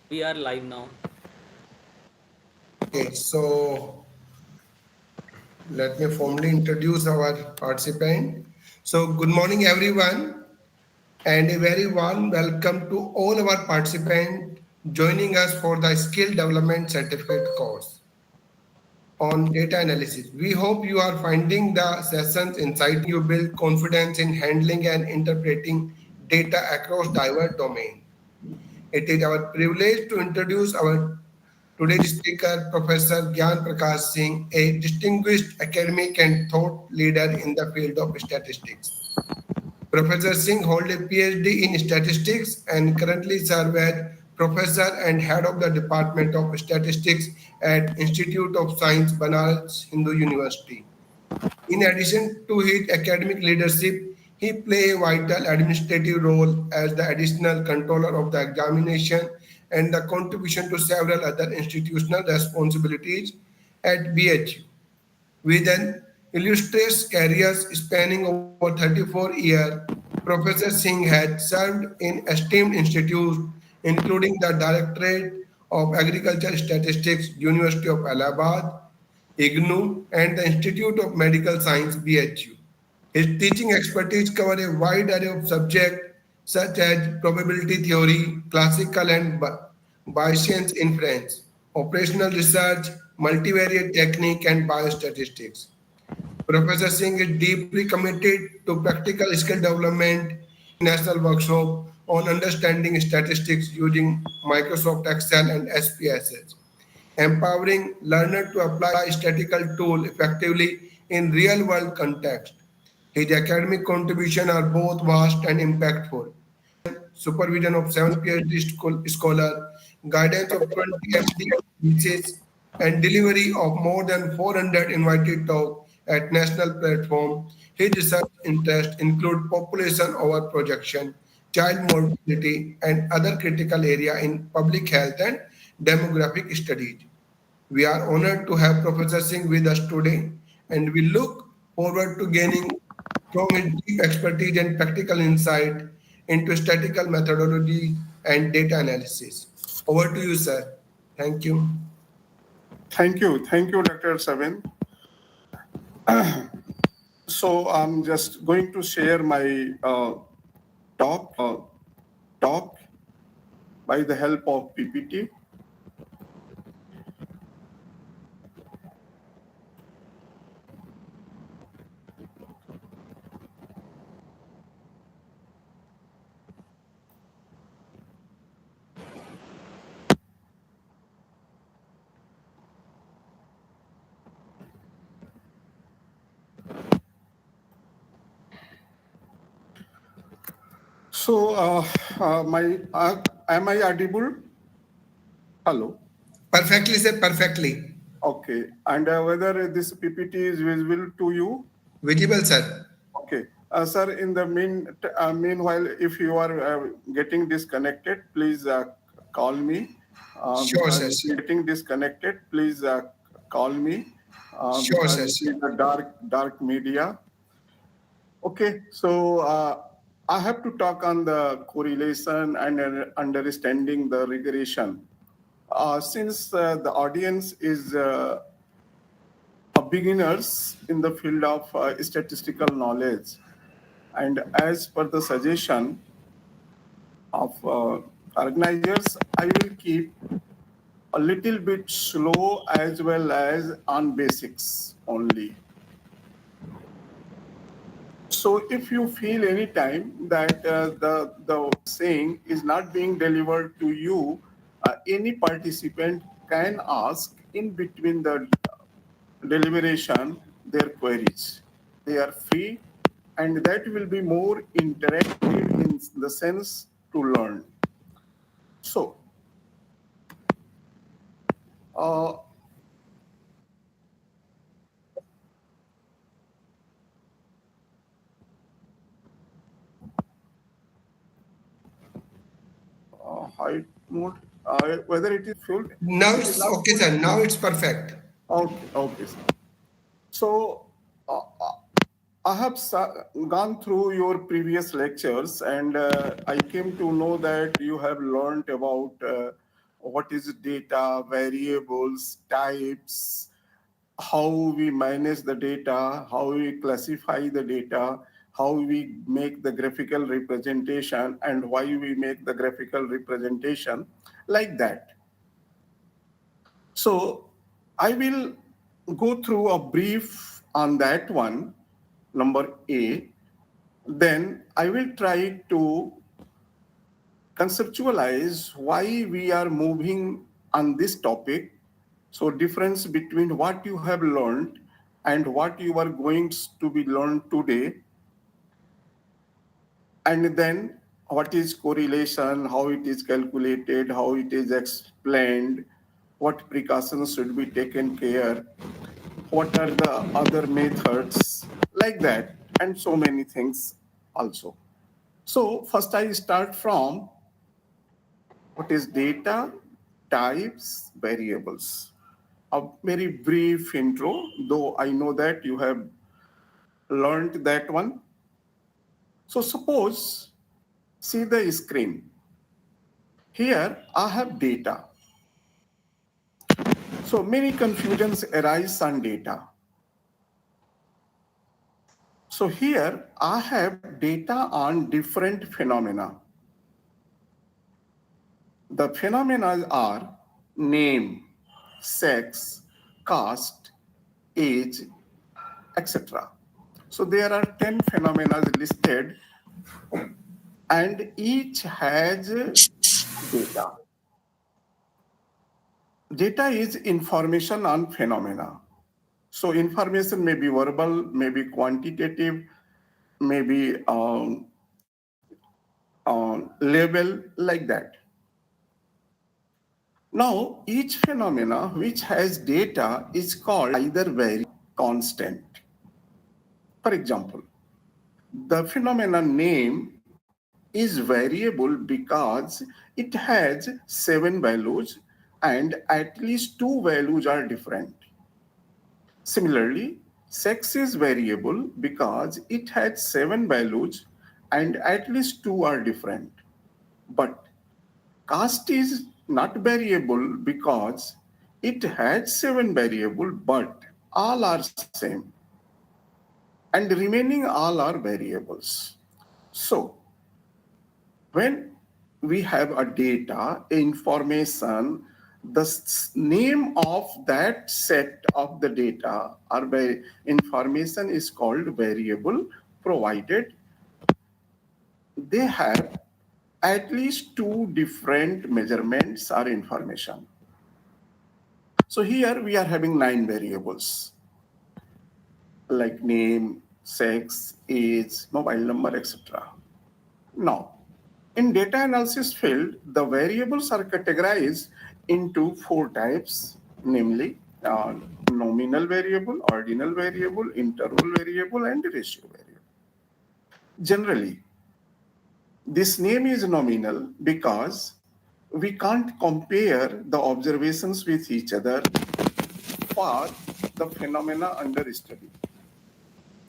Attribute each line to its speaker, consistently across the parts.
Speaker 1: We are live now.
Speaker 2: Okay, so let me formally introduce our participant. So, good morning, everyone, and a very warm welcome to all our participants joining us for the Skill Development Certificate course on data analysis. We hope you are finding the sessions insightful, you build confidence in handling and interpreting data across diverse domains. It is our privilege to introduce our today's speaker, Professor Gyan Prakash Singh, a distinguished academic and thought leader in the field of statistics. Professor Singh holds a PhD in statistics and currently serves as professor and head of the Department of Statistics at Institute of Science, Banaras Hindu University. In addition to his academic leadership, he plays a vital administrative role as the additional controller of the examination and the contribution to several other institutional responsibilities at BHU. With an illustrious career spanning over 34 years, Professor Singh had served in esteemed institutes including the Directorate of Agriculture Statistics, University of Allahabad, IGNU, and the Institute of Medical Science, BHU. His teaching expertise covers a wide array of subjects such as probability theory, classical and Bayesian inference, operational research, multivariate technique, and biostatistics. Professor Singh is deeply committed to practical skill development, national workshop on understanding statistics using Microsoft Excel and SPSS, empowering learners to apply statistical tools effectively in real-world context. His academic contributions are both vast and impactful. Supervision of 7 PhD scholars, guidance of 20 MD theses, and delivery of more than 400 invited talks at national platform. His research interests include population over projection, child mortality, and other critical areas in public health and demographic studies. We are honored to have Professor Singh with us today, and we look forward to gaining from his deep expertise and practical insight into statistical methodology and data analysis. Over to you, sir. Thank you.
Speaker 3: Thank you, Dr. Savin. So I'm just going to share my talk by the help of PPT. So am I audible? Hello.
Speaker 2: Perfectly, sir. Perfectly.
Speaker 3: Okay. And whether this PPT is visible to you?
Speaker 2: Visible, sir.
Speaker 3: Okay. Sir, in the meanwhile, if you are getting disconnected, please call me.
Speaker 2: Sure,
Speaker 3: Because
Speaker 2: sir.
Speaker 3: if you're getting disconnected, please call me
Speaker 2: Sure,
Speaker 3: because
Speaker 2: sir.
Speaker 3: it is a dark media. Okay, so I have to talk on the correlation and understanding the regression. Since the audience is beginners in the field of statistical knowledge, and as per the suggestion of organizers, I will keep a little bit slow as well as on basics only. So if you feel any time that the saying is not being delivered to you, any participant can ask in between the deliberation their queries. They are free, and that will be more interactive in the sense to learn. So, uh, height mode, whether it is full,
Speaker 2: Now
Speaker 3: it is
Speaker 2: it's
Speaker 3: not
Speaker 2: okay,
Speaker 3: full.
Speaker 2: sir. Now it's perfect.
Speaker 3: Okay, okay, sir. So, uh, uh, I have gone through your previous lectures, and I came to know that you have learned about what is data, variables, types, how we manage the data, how we classify the data, how we make the graphical representation, and why we make the graphical representation, like that. So I will go through a brief on that one, number A. Then I will try to conceptualize why we are moving on this topic. So difference between what you have learned and what you are going to be learned today, and then what is correlation, how it is calculated, how it is explained, what precautions should be taken care, what are the other methods, like that, and so many things also. So first I start from what is data, types, variables. A very brief intro, though I know that you have learned that one. So suppose, see the screen. Here I have data. So many confusions arise on data. So here I have data on different phenomena. The phenomena are name, sex, caste, age, etc. So there are 10 phenomena listed, and each has data. Data is information on phenomena. So information may be verbal, may be quantitative, may be label, like that. Now, each phenomena which has data is called either very constant. For example, the phenomena name is variable because it has 7 values and at least 2 values are different. Similarly, sex is variable because it has 7 values and at least 2 are different. But caste is not variable because it has 7 variable but all are same, and remaining all are variables. So when we have a data, information, the name of that set of the data or information is called variable, provided they have at least 2 different measurements or information. So here we are having 9 variables like name, sex, age, mobile number, etc. Now, in data analysis field, the variables are categorized into 4 types, namely nominal variable, ordinal variable, interval variable, and ratio variable. Generally, this name is nominal because we can't compare the observations with each other for the phenomena under study.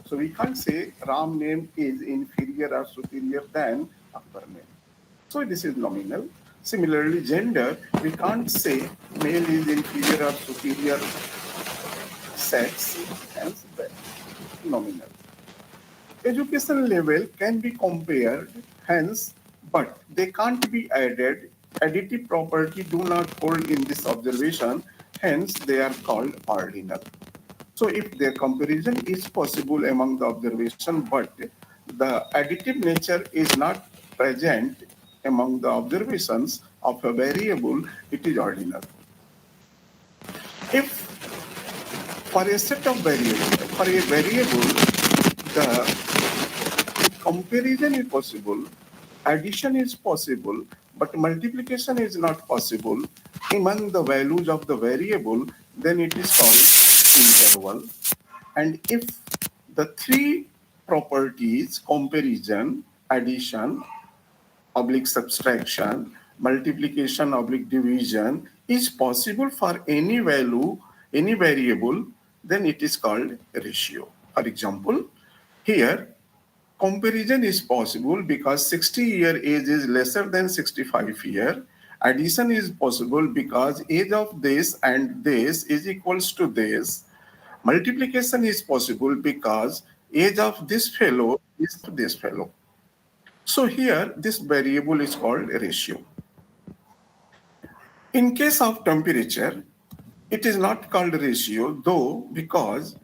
Speaker 3: So we can't say Ram name is inferior or superior than Akbar name. So this is nominal. Similarly, gender, we can't say male is inferior or superior sex, hence nominal. Education level can be compared, hence, but they can't be added. Additive property do not hold in this observation, hence they are called ordinal. So if their comparison is possible among the observation, but the additive nature is not present among the observations of a variable, it is ordinal. If for a set of variables, for a variable, the comparison is possible, addition is possible, but multiplication is not possible among the values of the variable, then it is called interval. And if the 3 properties, comparison, addition, oblique subtraction, multiplication, oblique division, is possible for any value, any variable, then it is called ratio. For example, here, comparison is possible because 60-year age is lesser than 65 year, Addition is possible because age of this and this is equals to this. Multiplication is possible because age of this fellow is this fellow. So here, this variable is called ratio. In case of temperature, it is not called ratio, though, because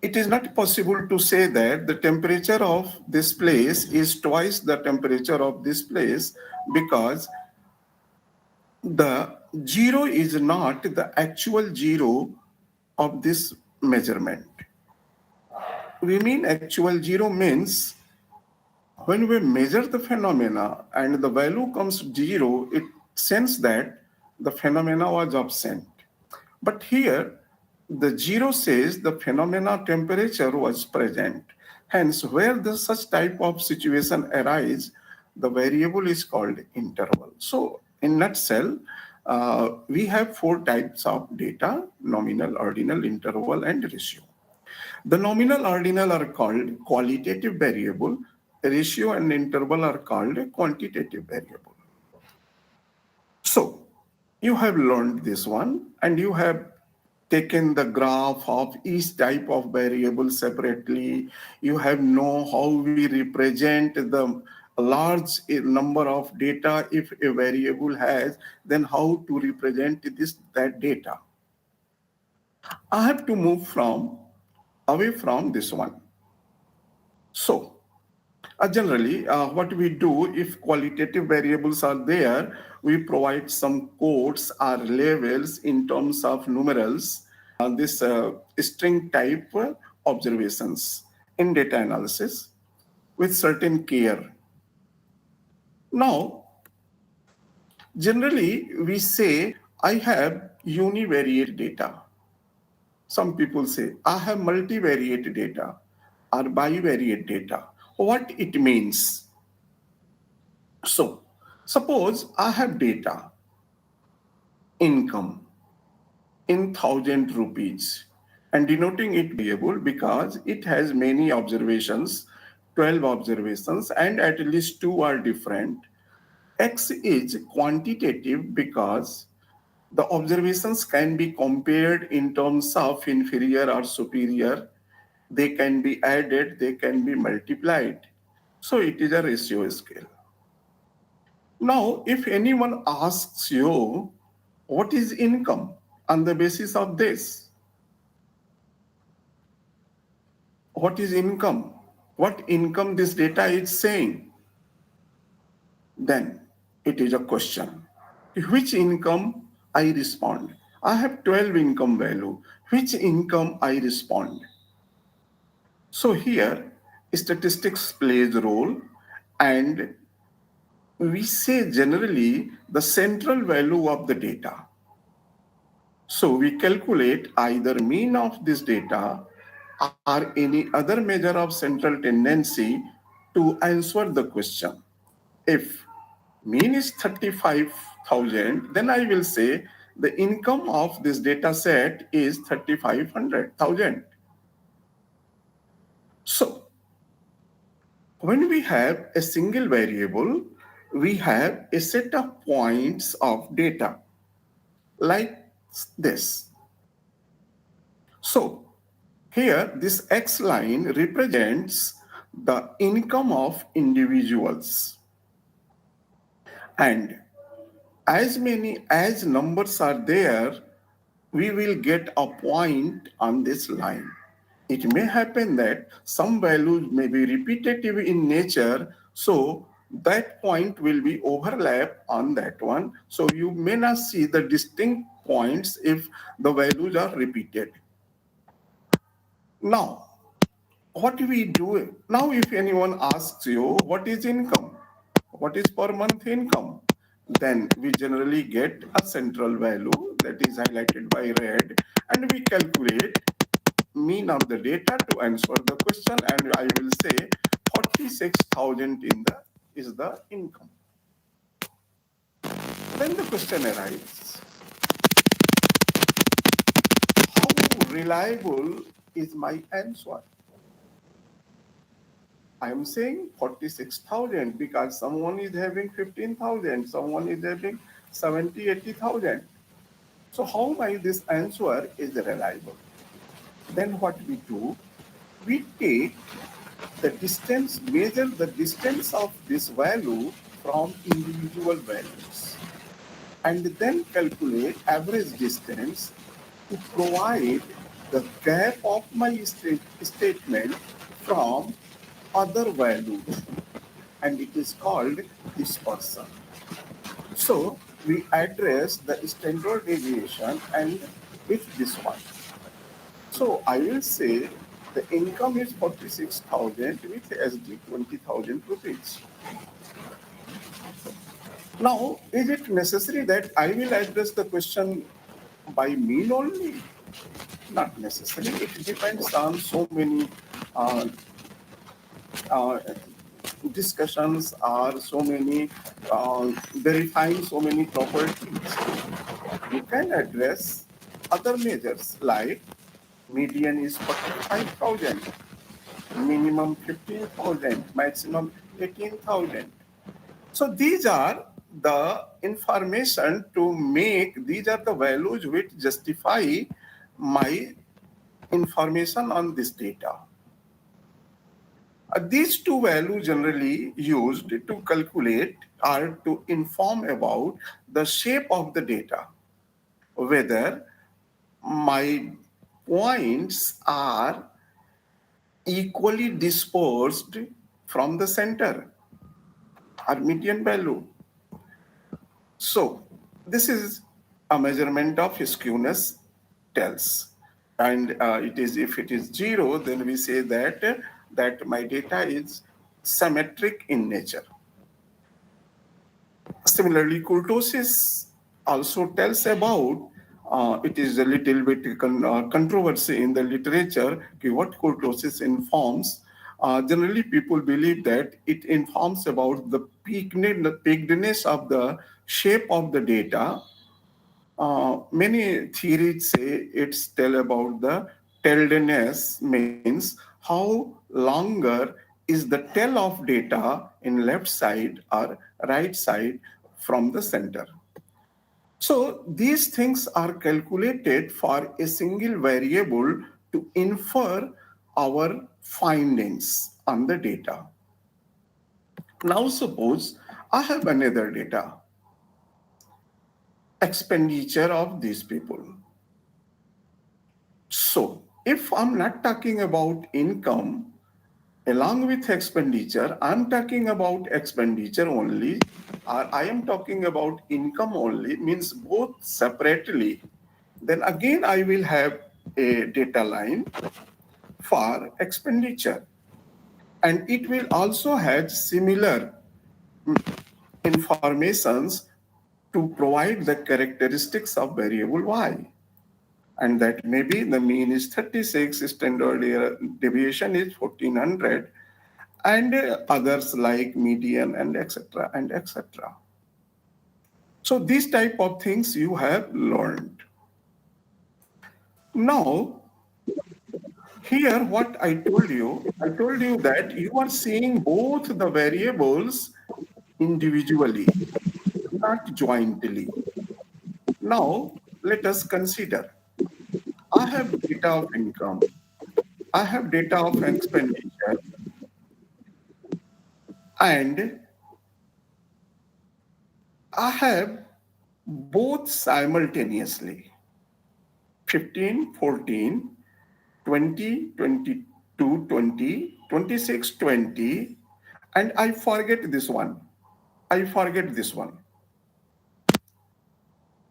Speaker 3: it is not possible to say that the temperature of this place is twice the temperature of this place, because the zero is not the actual zero of this measurement. We mean actual zero means when we measure the phenomena and the value comes zero, it sense that the phenomena was absent. But here, the zero says the phenomena temperature was present. Hence, where the such type of situation arise, the variable is called interval. So, in nutshell, we have four types of data: nominal, ordinal, interval, and ratio. The nominal ordinal are called qualitative variable, ratio and interval are called quantitative variable. So, you have learned this one and you have taken the graph of each type of variable separately. You have know how we represent the large number of data if a variable has, then how to represent that data. I have to move from away from this one. So, generally, what we do if qualitative variables are there, we provide some codes or labels in terms of numerals, this string type observations in data analysis with certain care. Now, generally, we say, I have univariate data. Some people say, I have multivariate data or bivariate data. What it means? So, suppose I have data, income in 1,000 rupees, and denoting it variable because it has many observations, 12 observations, and at least two are different. X is quantitative because the observations can be compared in terms of inferior or superior. They can be added, they can be multiplied. So it is a ratio scale. Now, if anyone asks you, what is income on the basis of this? What is income? What income this data is saying? Then it is a question. Which income I respond? I have 12 income value. Which income I respond? So here, statistics plays a role, and we say generally the central value of the data. So we calculate either mean of this data or any other measure of central tendency to answer the question. If mean is 35,000, then I will say the income of this data set is 3,500,000. So when we have a single variable, we have a set of points of data like this. So here, this X line represents the income of individuals. And as many as numbers are there, we will get a point on this line. It may happen that some values may be repetitive in nature, so that point will be overlap on that one. So you may not see the distinct points if the values are repeated. Now, what we do now, if anyone asks you what is income, what is per month income, then we generally get a central value that is highlighted by red, and we calculate mean of the data to answer the question, and I will say 46,000 is the income. Then the question arises, how reliable is my answer? I am saying 46,000 because someone is having 15,000, someone is having 70, 80,000. So how my this answer is reliable? Then what we do, we take the distance, measure the distance of this value from individual values, and then calculate average distance to provide the gap of my statement from other values, and it is called dispersion. So we address the standard deviation and with this one. So I will say the income is 46,000 with SD 20,000 rupees. Now, is it necessary that I will address the question by mean only? Not necessarily. It depends on so many uh, uh, discussions or so many verifying so many properties. You can address other measures like median is 45,000, minimum 15,000, maximum 18,000. So these are the information to make, these are the values which justify my information on this data. These two values generally used to calculate or to inform about the shape of the data, whether my points are equally dispersed from the center or median value. So this is a measurement of skewness tells. And it is, if it is zero, then we say that my data is symmetric in nature. Similarly, kurtosis also tells about, it is a little bit controversy in the literature, what kurtosis informs. Generally, people believe that it informs about the peakedness of the shape of the data. Many theories say it's tell about the tailedness, means how longer is the tail of data in left side or right side from the center. So these things are calculated for a single variable to infer our findings on the data. Now suppose I have another data, expenditure of these people. So, if I'm not talking about income along with expenditure, I'm talking about expenditure only, or I am talking about income only, means both separately, then again I will have a data line for expenditure. And it will also have similar informations to provide the characteristics of variable y. And that maybe the mean is 36, standard deviation is 1400, and others like median and etc. and etc. So these type of things you have learned. Now, here what I told you that you are seeing both the variables individually, not jointly. Now, let us consider, I have data of income, I have data of expenditure, and I have both simultaneously 15, 14, 20, 22, 20, 26, 20, and I forget this one. I forget this one.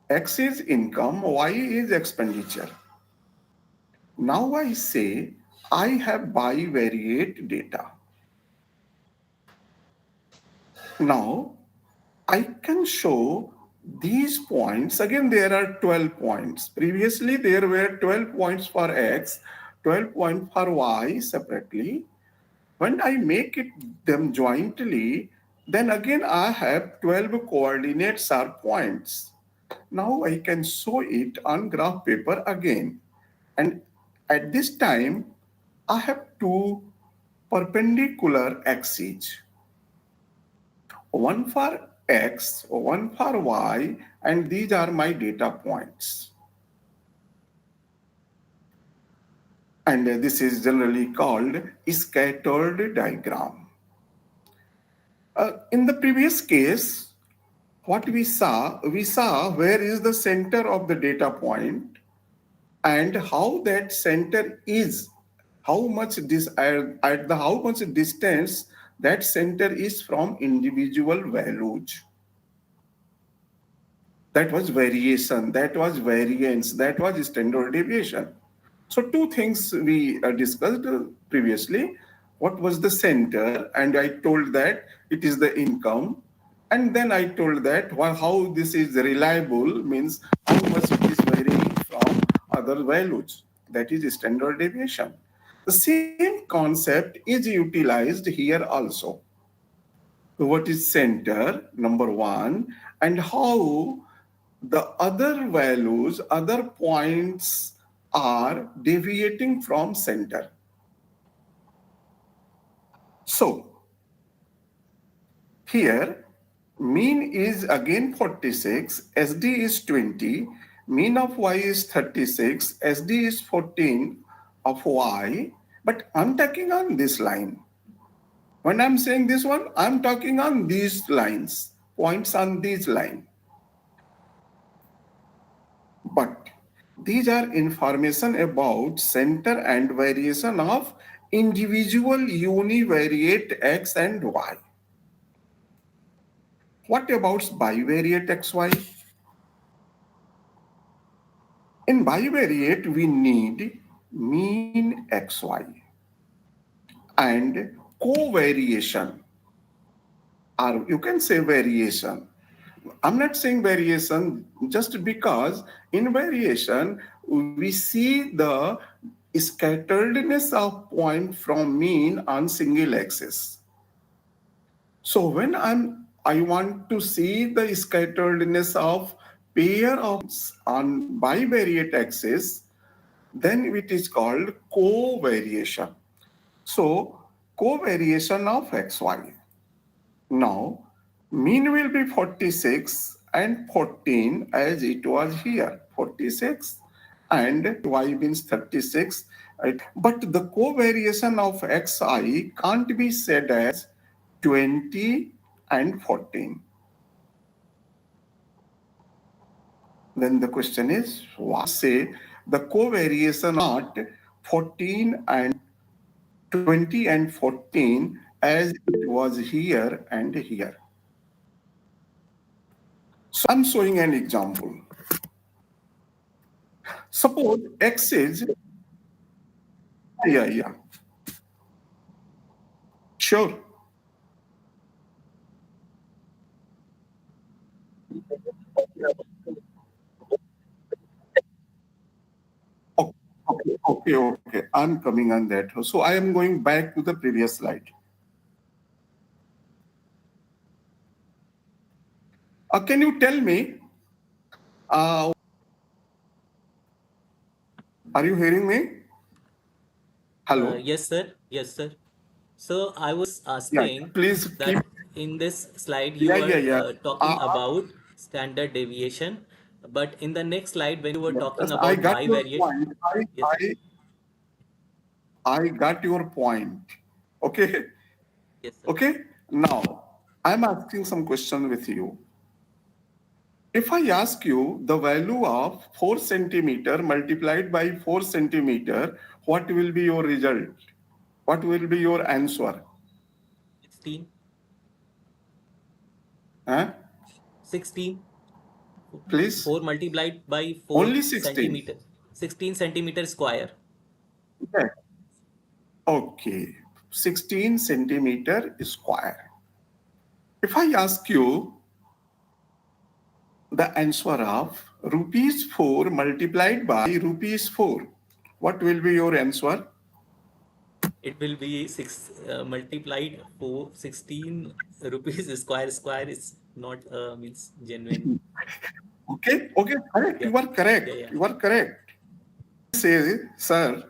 Speaker 3: X is income, Y is expenditure. Now I say I have bivariate data. Now I can show these points. Again, there are 12 points. Previously, there were 12 points for X, 12 points for Y separately. When I make it them jointly, then again I have 12 coordinates or points. Now I can show it on graph paper again. And at this time, I have two perpendicular axes, one for X, one for Y, and these are my data points. And this is generally called scattered diagram. In the previous case, what we saw where is the center of the data point and how that center is, how much this at the how much distance that center is from individual values. That was variation, that was variance, that was standard deviation. So two things we discussed previously. What was the center? And I told that it is the income. And then I told that how this is reliable means how much it is varying from other values. That is standard deviation. The same concept is utilized here also. So what is center, number one, and how the other values, other points are deviating from center. So here, mean is again 46, SD is 20, mean of Y is 36, SD is 14 of Y, but I'm talking on this line. When I'm saying this one, I'm talking on these lines, points on this line. But these are information about center and variation of individual univariate X and Y. What about bivariate XY? In bivariate, we need mean XY and covariation, or you can say variation. I'm not saying variation just because in variation, we see the scatteredness of point from mean on single axis. So when I want to see the scatteredness of pair of on bivariate axis, then it is called covariation. So covariation of xy. Now mean will be 46 and 14 as it was here, 46 and y means 36. Right? But the covariation of xi can't be said as 20 and 14. Then the question is, why say the covariation not 14 and 20 and 14 as it was here and here? So I'm showing an example. Suppose x is, yeah, sure. Okay. I'm coming on that. So I am going back to the previous slide. Can you tell me, uh, are you hearing me? Hello?
Speaker 1: Yes, sir. Yes, sir. So I was
Speaker 3: Yeah,
Speaker 1: asking
Speaker 3: please keep,
Speaker 1: that in this slide you were
Speaker 3: yeah.
Speaker 1: talking about standard deviation, but in the next slide when you were talking
Speaker 3: Yes, I
Speaker 1: about
Speaker 3: got your
Speaker 1: bivariate,
Speaker 3: point.
Speaker 1: yes,
Speaker 3: I got your point. Okay.
Speaker 1: yes, sir.
Speaker 3: Okay. Now, I'm asking some question with you. If I ask you the value of 4 centimeter multiplied by 4 centimeter, what will be your result? What will be your answer?
Speaker 1: 16,
Speaker 3: Huh?
Speaker 1: 16,
Speaker 3: Please?
Speaker 1: 4 multiplied by 4
Speaker 3: Only 16.
Speaker 1: centimeter, 16 centimeter square.
Speaker 3: Yeah. Okay. 16 centimeter square. If I ask you the answer of rupees 4 multiplied by rupees 4, what will be your answer?
Speaker 1: It will be 6 multiplied for 16 rupees square is not means genuine.
Speaker 3: Okay, correct.
Speaker 1: Yeah,
Speaker 3: You are
Speaker 1: yeah,
Speaker 3: correct.
Speaker 1: yeah.
Speaker 3: You are correct. Say, sir,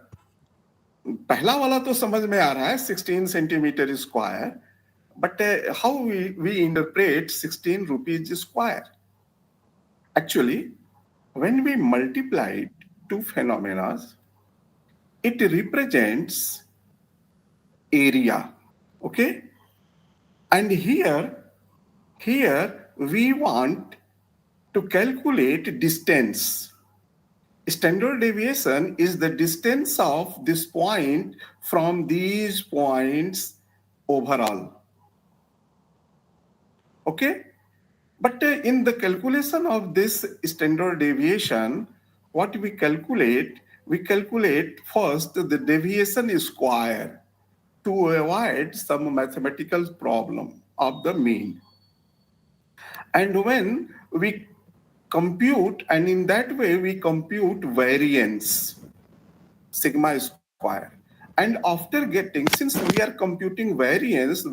Speaker 3: पहला वाला तो समझ में आ रहा है 16 centimetre square, but how we interpret 16 rupees square? Actually, when we multiplied two phenomena, it represents area. Okay, and here we want to calculate distance. Standard deviation is the distance of this point from these points overall. Okay, but in the calculation of this standard deviation, what we calculate first the deviation square to avoid some mathematical problem of the mean. And when we compute, and in that way we compute variance, sigma square. And after getting, since we are computing variance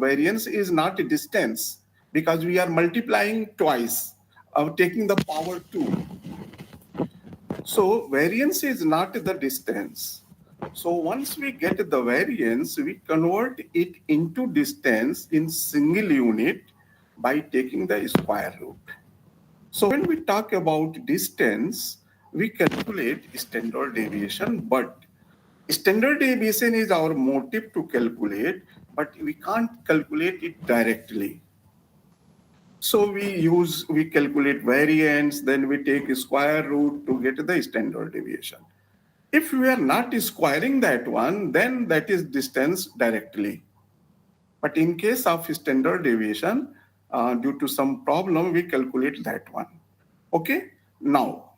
Speaker 3: is not a distance because we are multiplying twice, taking the power 2. So variance is not the distance. So once we get the variance, we convert it into distance in single unit by taking the square root. So when we talk about distance, we calculate standard deviation, but standard deviation is our motive to calculate, but we can't calculate it directly. So we calculate variance, then we take a square root to get the standard deviation. If we are not squaring that one, then that is distance directly. But in case of standard deviation, due to some problem, we calculate that one. Okay, now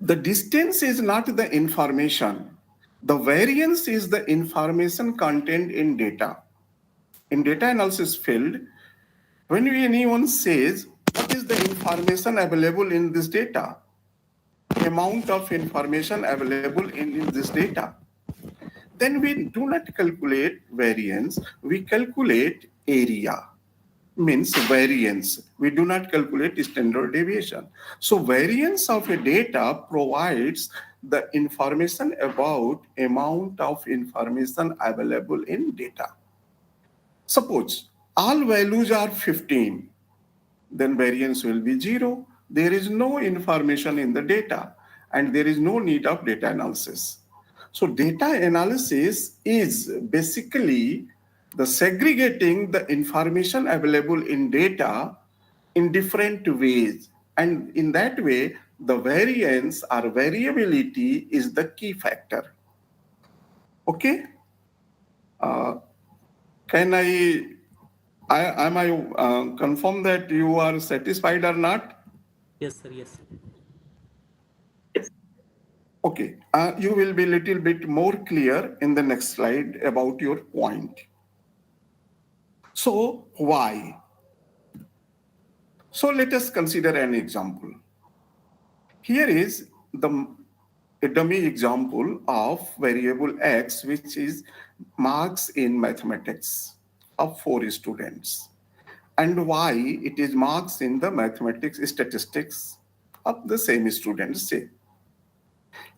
Speaker 3: the distance is not the information. The variance is the information contained in data. In data analysis field, when anyone says, what is the information available in this data? Amount of information available in this data. Then we do not calculate variance, we calculate area. Means variance. We do not calculate standard deviation. So variance of a data provides the information about amount of information available in data. Suppose all values are 15, then variance will be 0. There is no information in the data and there is no need of data analysis. So data analysis is basically the segregating the information available in data in different ways. And in that way, the variance or variability is the key factor. Okay? Can am I confirm that you are satisfied or not?
Speaker 1: Yes, sir. Yes.
Speaker 3: Okay, you will be a little bit more clear in the next slide about your point. So why? So let us consider an example. Here is a dummy example of variable x, which is marks in mathematics of 4 students, and y, it is marks in the mathematics statistics of the same students, say.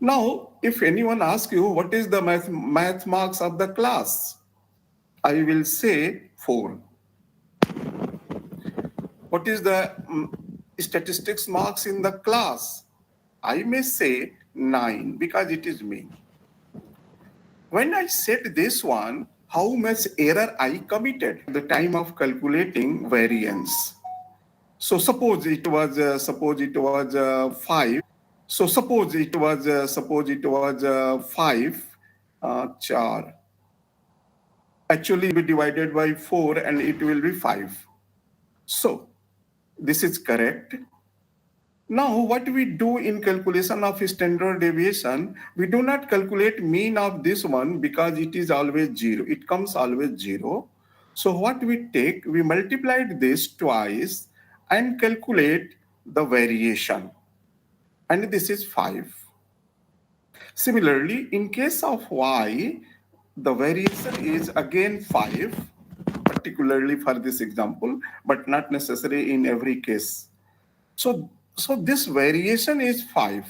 Speaker 3: Now, if anyone asks you what is the math marks of the class, I will say 4. What is the statistics marks in the class? I may say 9 because it is me. When I said this one, how much error I committed at the time of calculating variance. So suppose it was 5. So suppose it was 5 char. Actually, be divided by 4 and it will be 5. So this is correct. Now, what we do in calculation of standard deviation, we do not calculate mean of this one because it is always 0. It comes always 0. So what we take, we multiplied this twice and calculate the variation. And this is 5. Similarly, in case of y, the variation is again 5, particularly for this example, but not necessary in every case. So this variation is 5.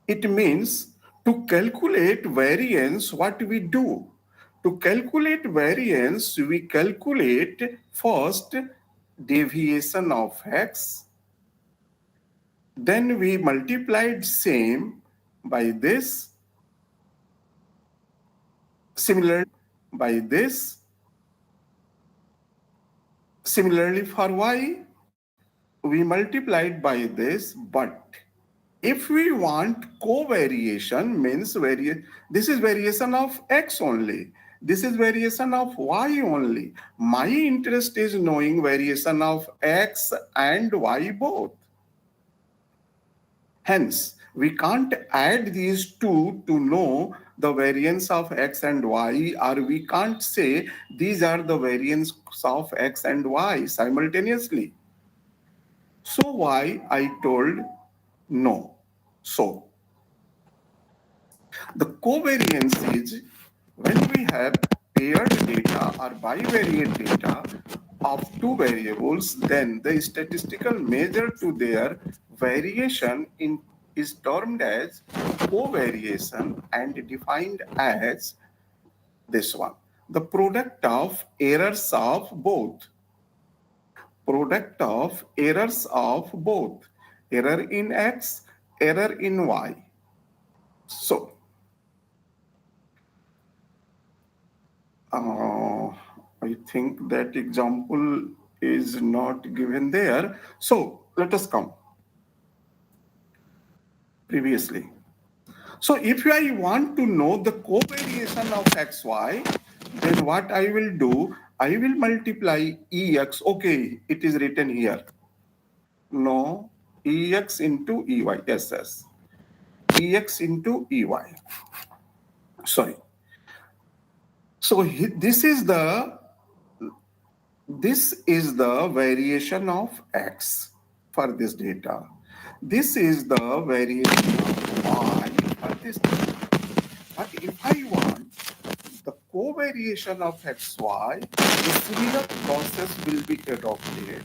Speaker 3: It means To calculate variance, what we do? To calculate variance, we calculate first deviation of x, then we multiplied same by this, by this. Similarly for y, we multiplied by this, but if we want covariation, means this is variation of x only, this is variation of y only. My interest is knowing variation of x and y both. Hence, we can't add these two to know the variance of x and y, or we can't say these are the variance of x and y simultaneously. So why I told no. So the covariance is when we have paired data or bivariate data of two variables, then the statistical measure to their variation is termed as covariation and defined as this one, the product of errors of both. Product of errors of both, error in x, error in y. So, I think that example is not given there. So, let us come previously. So, if I want to know the covariation of xy, then what I will do, I will multiply ex. Okay, it is written here. No, ex into ey. Yes, yes. Ex into ey. Sorry. So this is the variation of x for this data. This is the variation of y for this data. But if I want the covariation of xy, the similar process will be adopted.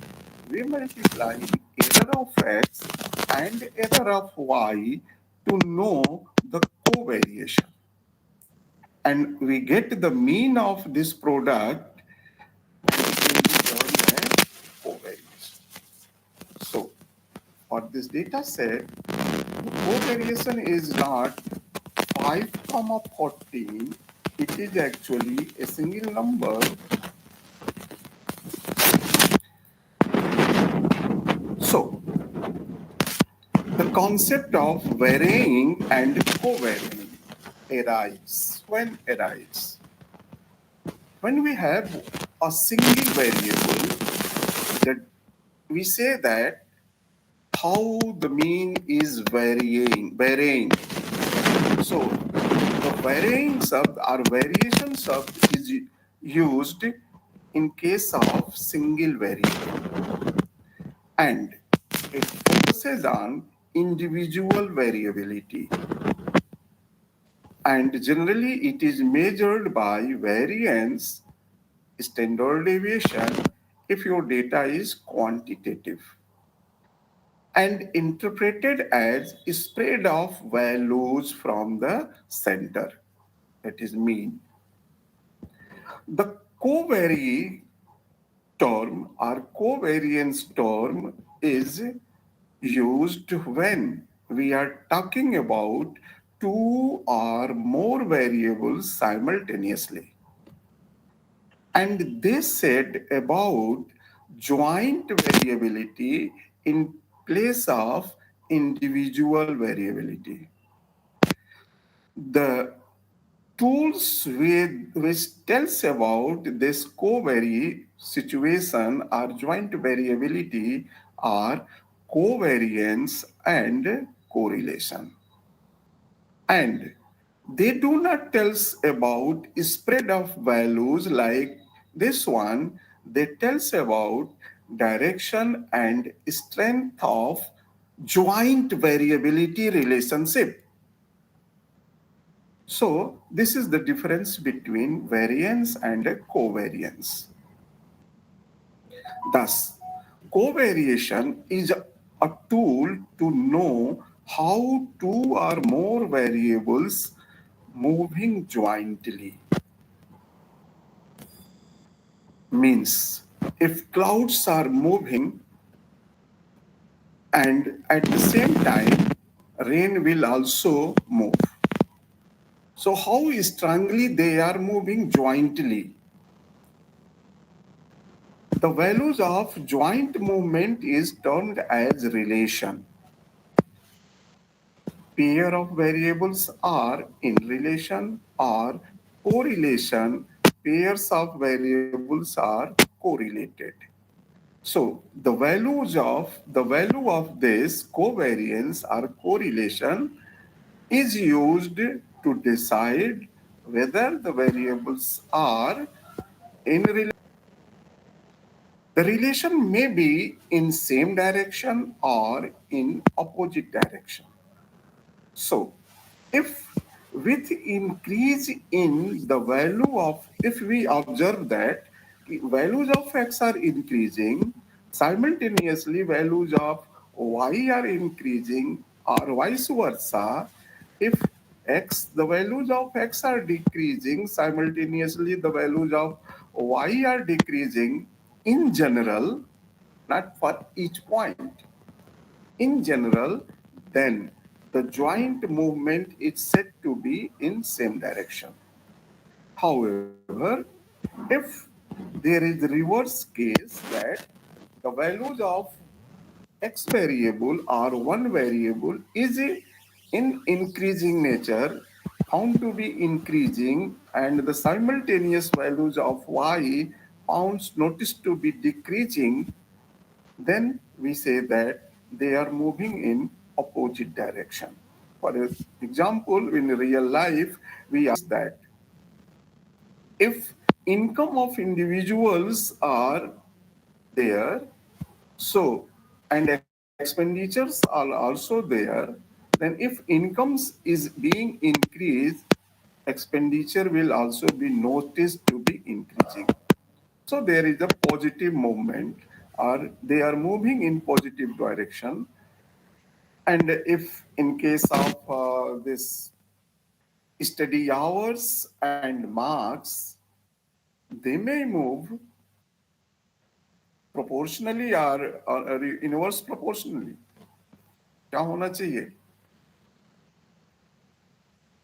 Speaker 3: We multiply error of x and error of y to know the covariation. And we get the mean of this product and it will be termed as covariation. So for this data set, the covariation is not 5 comma 14, it is actually a single number. So the concept of varying and covariant arises when we have a single variable, that we say that how the mean is varying. So the varying sub or variation sub is used in case of single variable, and it focuses on individual variability, and generally it is measured by variance, standard deviation if your data is quantitative, and interpreted as spread of values from the center, that is mean. The covariance term or covariance term is used when we are talking about two or more variables simultaneously. And they said about joint variability in place of individual variability. The tools which tells about this covariance situation or joint variability are covariance and correlation. And they do not tell us about spread of values like this one. They tell us about direction and strength of joint variability relationship. So this is the difference between variance and covariance. Thus, covariation is a tool to know how two or more variables moving jointly means if clouds are moving and at the same time rain will also move. So how strongly they are moving jointly? The values of joint movement is termed as relation. Pair of variables are in relation or correlation. Pairs of variables are correlated. So the value of this covariance or correlation is used to decide whether the variables are in relation. The relation may be in same direction or in opposite direction. So, if with increase in the value of, if we observe that values of x are increasing, simultaneously values of y are increasing or vice versa, if the values of x are decreasing, simultaneously the values of y are decreasing in general, not for each point in general, then the joint movement is said to be in same direction. However, if there is reverse case that the values of x variable or one variable is in increasing nature, found to be increasing, and the simultaneous values of y found noticed to be decreasing, then we say that they are moving in opposite direction. For example, in real life, we that if income of individuals are there, so and expenditures are also there, then if incomes is being increased, expenditure will also be noticed to be increasing. So there is a positive movement, or they are moving in positive direction. And if in case of this study hours and marks, they may move proportionally or inverse proportionally. क्या होना चाहिए?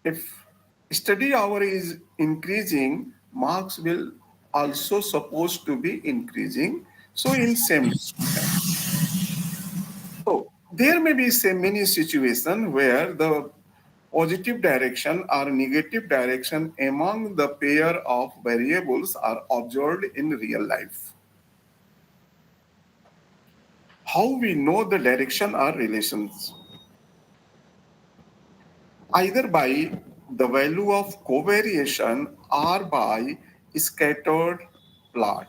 Speaker 3: If study hour is increasing, marks will also supposed to be increasing. So in same So there may be say many situations where the positive direction or negative direction among the pair of variables are observed in real life. How we know the direction or relations? Either by the value of covariation or by scattered plot.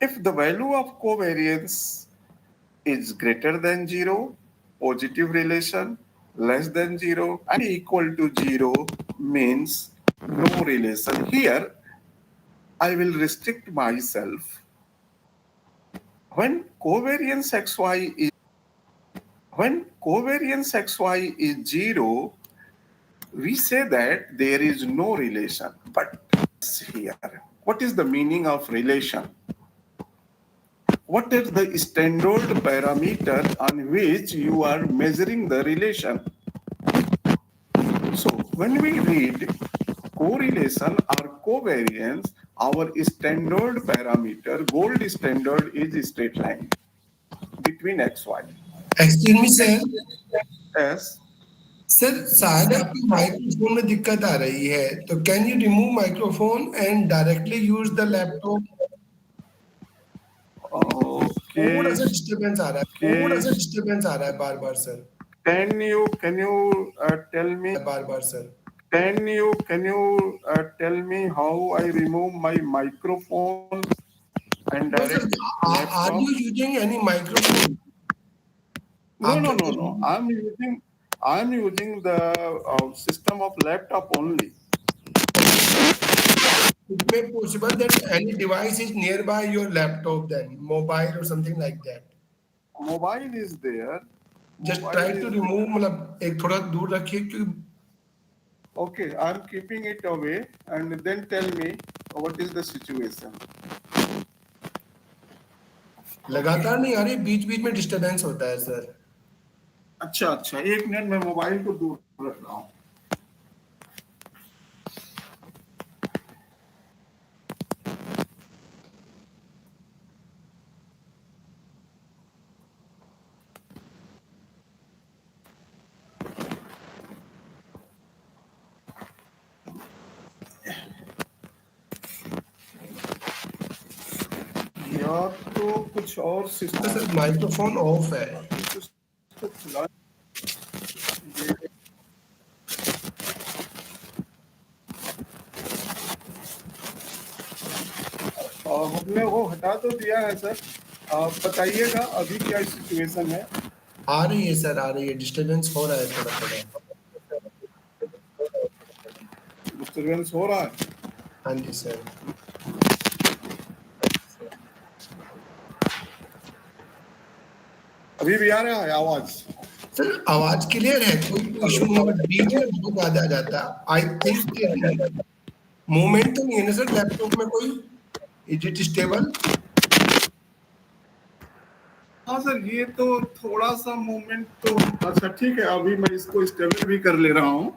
Speaker 3: If the value of covariance is greater than 0, positive relation, less than 0, and equal to 0 means no relation. Here, I will restrict myself. When covariance xy is 0, we say that there is no relation. But here, what is the meaning of relation? What is the standard parameter on which you are measuring the relation? So when we read correlation or covariance, our standard parameter, gold standard is straight line between xy.
Speaker 2: Excuse me, sir.
Speaker 3: Yes.
Speaker 2: Sir शायद आपकी microphone में दिक्कत आ रही है, तो can you remove microphone and directly use the laptop? थोड़ा
Speaker 3: Okay.
Speaker 2: सा डिस्टरबेंस आ रहा है, बार बार sir,
Speaker 3: Can you tell me
Speaker 2: बार बार sir.
Speaker 3: can you tell me how I remove my microphone and
Speaker 2: No sir,
Speaker 3: direct
Speaker 2: are
Speaker 3: laptop?
Speaker 2: you using any microphone? आपके
Speaker 3: No. I'm using the system of laptop only.
Speaker 2: it may possible that any device is nearby your laptop, then mobile or something like that.
Speaker 3: Mobile is there.
Speaker 2: Just
Speaker 3: Mobile
Speaker 2: try to
Speaker 3: is
Speaker 2: remove, मतलब एक थोड़ा दूर रखिए क्योंकि
Speaker 3: okay. I'm keeping it away, and then tell me what is the situation. Okay.
Speaker 2: लगातार नहीं आ रही, बीच बीच में डिस्टरबेंस होता है सर।
Speaker 3: अच्छा अच्छा, एक मिनट, मैं मोबाइल को दूर रख रहा हूँ। या तो कुछ और
Speaker 2: तो
Speaker 3: सिस्टम
Speaker 2: सर माइक्रोफोन ऑफ है।
Speaker 3: तो चला हमने वो हटा तो दिया है सर। आप बताइएगा अभी क्या सिचुएशन है।
Speaker 2: आ रही है सर, आ रही है, डिस्टरबेंस हो रहा है थोड़ा थोड़ा।
Speaker 3: डिस्टर्बेंस हो रहा है।
Speaker 2: हाँ जी सर।
Speaker 3: अभी भी आ रहा है आवाज?
Speaker 2: सर आवाज क्लियर है, कोई इशू नहीं है, बट बीच में बहुत ज्यादा आ जाता है। आई थिंक मूवमेंट तो नहीं है ना सर लैपटॉप में कोई? Is it stable?
Speaker 3: हाँ सर, ये तो थोड़ा सा मूवमेंट तो अच्छा ठीक है। अभी मैं इसको स्टेबल भी कर ले रहा हूँ।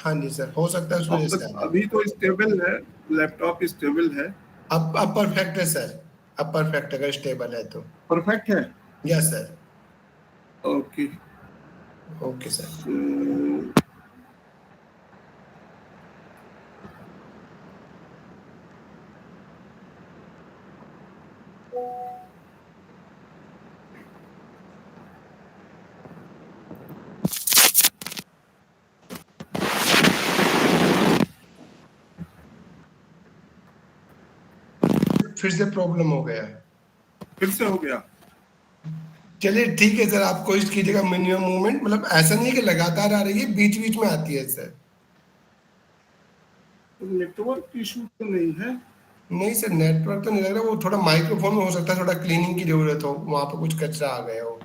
Speaker 2: हाँ जी सर, हो सकता है उस
Speaker 3: अब
Speaker 2: वजह से
Speaker 3: तक
Speaker 2: आ रहा है।
Speaker 3: अभी तो स्टेबल है, लैपटॉप स्टेबल है।
Speaker 2: अब परफेक्ट है सर, अब परफेक्ट अगर स्टेबल है तो।
Speaker 3: परफेक्ट है।
Speaker 2: Yes sir.
Speaker 3: Okay.
Speaker 2: Okay sir. फिर से प्रॉब्लम हो गया।
Speaker 3: फिर से हो गया।
Speaker 2: चलिए ठीक है सर, आप कोशिश कीजिएगा मिनिमम मूवमेंट, मतलब ऐसा नहीं है कि लगातार आ रही है, बीच बीच में आती है सर।
Speaker 3: नेटवर्क इशू तो नहीं है?
Speaker 2: नहीं सर, नेटवर्क तो नहीं लग रहा, वो थोड़ा माइक्रोफोन में हो सकता है थोड़ा क्लीनिंग की जरूरत हो, वहां पर कुछ कचरा आ गया हो।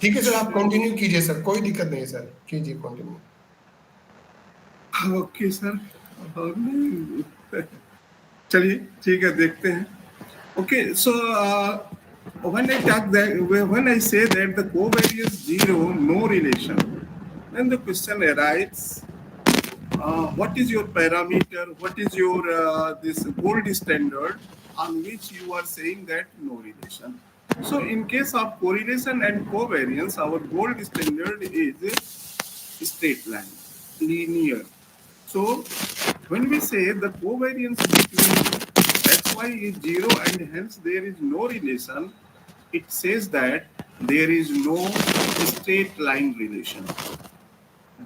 Speaker 2: ठीक है सर, आप कंटिन्यू कीजिए सर, कोई दिक्कत नहीं है सर, कीजिए कंटिन्यू।
Speaker 3: Okay sir. चलिए ठीक है, देखते हैं। Okay, so when I say that the covariance zero, no relation, then the question arises, what is your parameter, what is your this gold standard on which you are saying that no relation? So in case of correlation and covariance, our gold standard is straight line, linear. So when we say the covariance between xy is zero and hence there is no relation, it says that there is no straight line relation.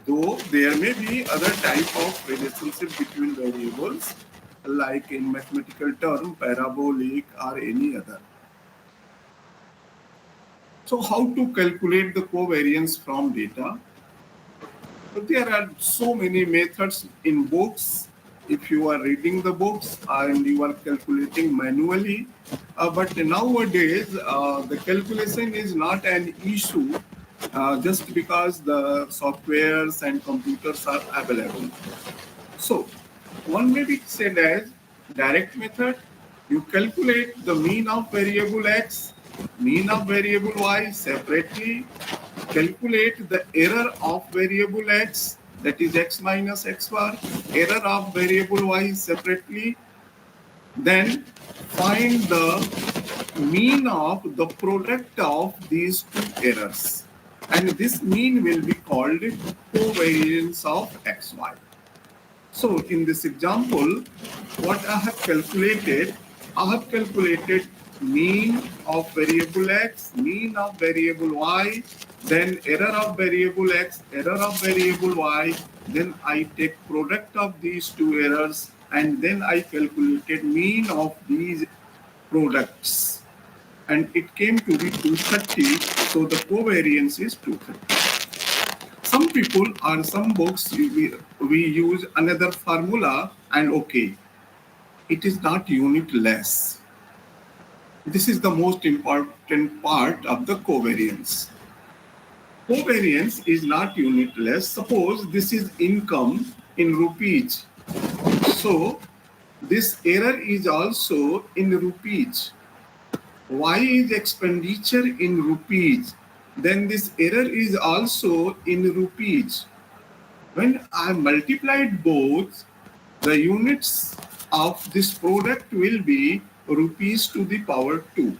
Speaker 3: Though there may be other type of relationship between variables, like in mathematical term, parabolic or any other. So how to calculate the covariance from data? But there are so many methods in books. If you are reading the books and you are calculating manually, but nowadays the calculation is not an issue just because the softwares and computers are available. So one may be said as direct method. You calculate the mean of variable x, mean of variable y separately, calculate the error of variable x, that is x minus x bar, error of variable y separately, then find the mean of the product of these two errors. And this mean will be called covariance of xy. So in this example, what I have calculated mean of variable x, mean of variable y, then error of variable x, error of variable y, then I take product of these two errors, and then I calculated mean of these products. And it came to be 230, so the covariance is 230. Some people or some books we use another formula, and okay, it is not unitless. This is the most important part of the covariance. Covariance is not unitless. Suppose this is income in rupees. So this error is also in rupees. Y is expenditure in rupees. Then this error is also in rupees. When I multiplied both, the units of this product will be rupees to the power 2.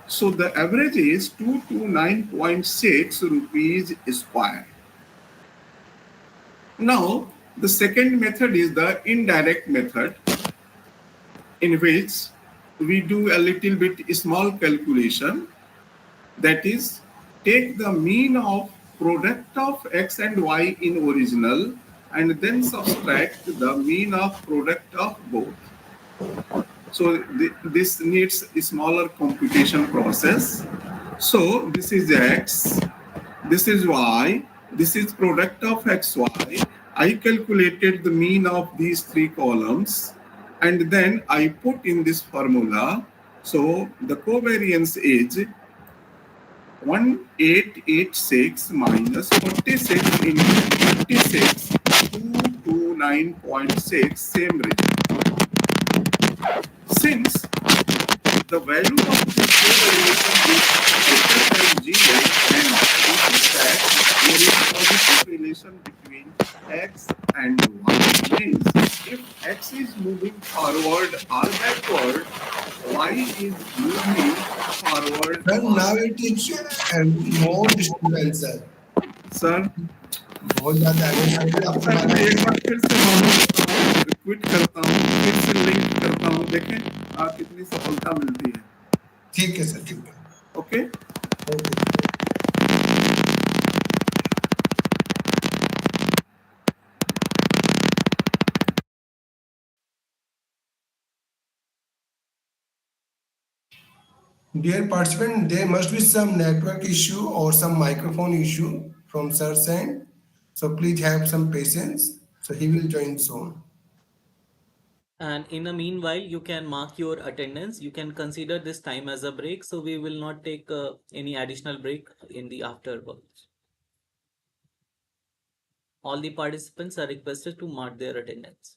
Speaker 3: So the average is 229.6 rupees square. Now, the second method is the indirect method, in which we do a little bit small calculation, that is, take the mean of product of x and y in original and then subtract the mean of product of both. So this needs a smaller computation process. So this is x, this is y, this is product of xy. I calculated the mean of these three columns and then I put in this formula. So the covariance is 1886 minus 46 into 56, 229.6, same result. Since the value of this correlation is greater than 0, and notice that there is a positive relation between x and y. Means if x is moving forward or backward, y is moving forward
Speaker 2: Sir,
Speaker 3: or
Speaker 2: now it is more disturbance, sir.
Speaker 3: Sir
Speaker 2: बहुत ज्यादा unnecessary आपकी
Speaker 3: sir
Speaker 2: बात
Speaker 3: मैं एक
Speaker 2: नहीं
Speaker 3: बार फिर से quit करता हूँ, फिर से लिंक करता हूँ, देखें कितनी सफलता मिलती है.
Speaker 2: ठीक है सर, ठीक है.
Speaker 3: Okay.
Speaker 2: Okay. Dear participant, there must be some network issue or some microphone issue from sir's end. So please have some patience. So he will join soon.
Speaker 1: And in the meanwhile, you can mark your attendance. You can consider this time as a break. So we will not take any additional break in the afterwards. All the participants are requested to mark their attendance.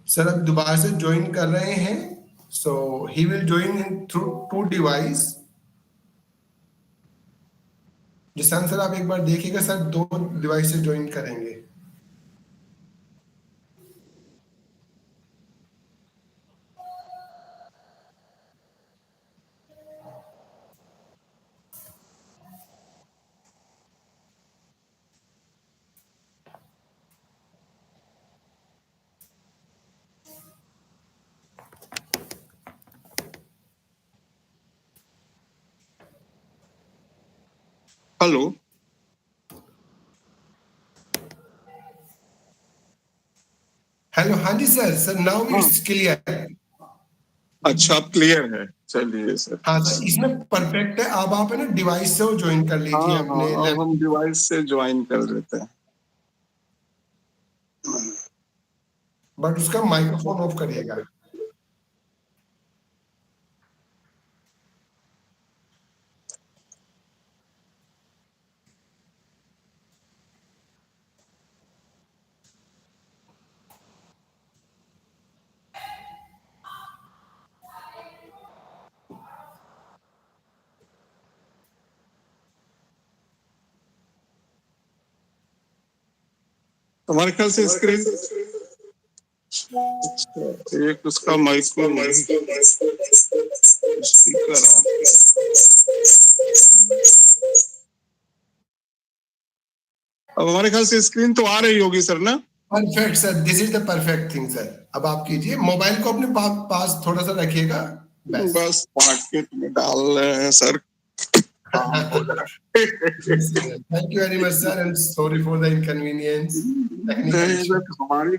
Speaker 2: Sir अब दोबारा से join कर रहे हैं, so he will join through 2 device. Jishan sir आप एक बार देखिएगा सर, 2 डिवाइस से ज्वाइन करेंगे।
Speaker 3: हेलो।
Speaker 2: हेलो, हाँ जी sir. Sir now it's clear.
Speaker 3: अच्छा, अब क्लियर है, चलिए सर।
Speaker 2: हाँ सर, इसमें परफेक्ट है। अब आप है ना डिवाइस से ज्वाइन कर लीजिए
Speaker 3: हाँ हाँ,
Speaker 2: अपने
Speaker 3: अब हम डिवाइस से ज्वाइन कर लेते हैं।
Speaker 2: बट उसका माइक्रोफोन ऑफ करिएगा।
Speaker 3: तुम्हारे ख्याल से स्क्रीन एक उसका माइक्रो स्पीकर अब हमारे ख्याल से स्क्रीन तो आ रही होगी सर ना?
Speaker 2: Perfect sir, this is the perfect thing sir. अब आप कीजिए, मोबाइल को अपने पास थोड़ा सा रखिएगा
Speaker 3: बस पॉकेट में डाल रहे हैं सर, काम हो जाए।
Speaker 2: Thank you very much sir, and sorry for the inconvenience, technical
Speaker 3: नहीं
Speaker 2: इशू।
Speaker 3: सर, हमारी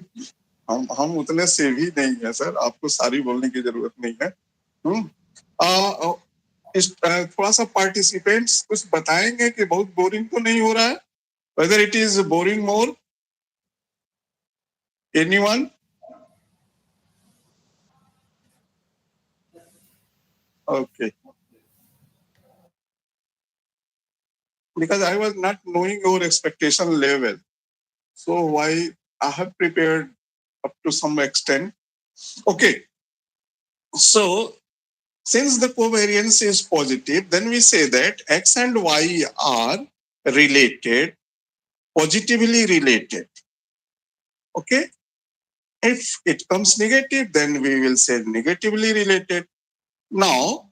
Speaker 3: हम उतने सेवी नहीं है सर, आपको सारी बोलने की जरूरत नहीं है। थोड़ा सा पार्टिसिपेंट्स कुछ बताएंगे कि बहुत बोरिंग तो नहीं हो रहा है? Whether it is boring more, anyone? Okay. Because I was not knowing your expectation level. So why I have prepared up to some extent. Okay. So since the covariance is positive, then we say that X and Y are related, positively related. Okay. If it comes negative, then we will say negatively related. Now,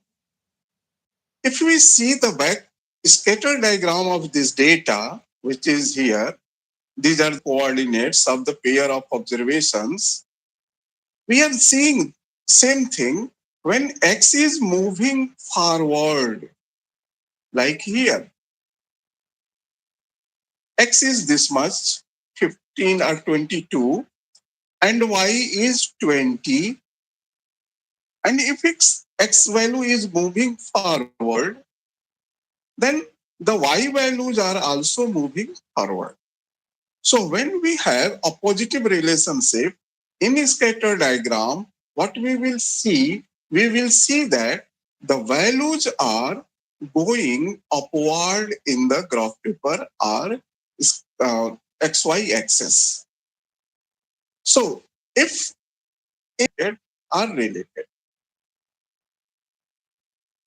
Speaker 3: if we see the back scatter diagram of this data, which is here, these are coordinates of the pair of observations. We are seeing same thing when X is moving forward, like here. X is this much, 15 or 22, and Y is 20. And if X value is moving forward, then the Y values are also moving forward. So when we have a positive relationship in a scatter diagram, what we will see that the values are going upward in the graph paper or XY axis. So if it are related,